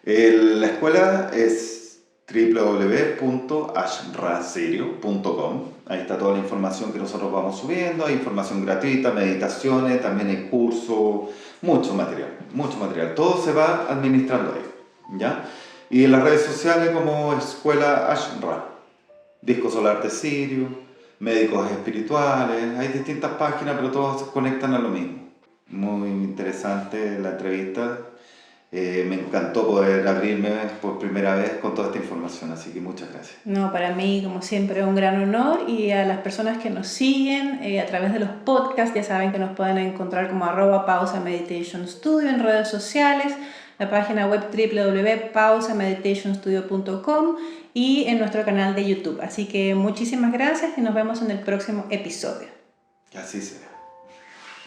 La escuela es www.ashrasirio.com. Ahí está toda la información que nosotros vamos subiendo. Hay información gratuita, meditaciones, también hay cursos, mucho material. Todo se va administrando ahí, ¿ya? Y en las redes sociales como Escuela Ashra, Disco Solar de Sirio, Médicos Espirituales, hay distintas páginas, pero todas se conectan a lo mismo. Muy interesante la entrevista. Me encantó poder abrirme por primera vez con toda esta información, así que muchas gracias. No, para mí, como siempre, un gran honor, y a las personas que nos siguen a través de los podcasts, ya saben que nos pueden encontrar como @pausameditationstudio en redes sociales, la página web www.pausameditationstudio.com y en nuestro canal de YouTube. Así que muchísimas gracias y nos vemos en el próximo episodio. Que así sea.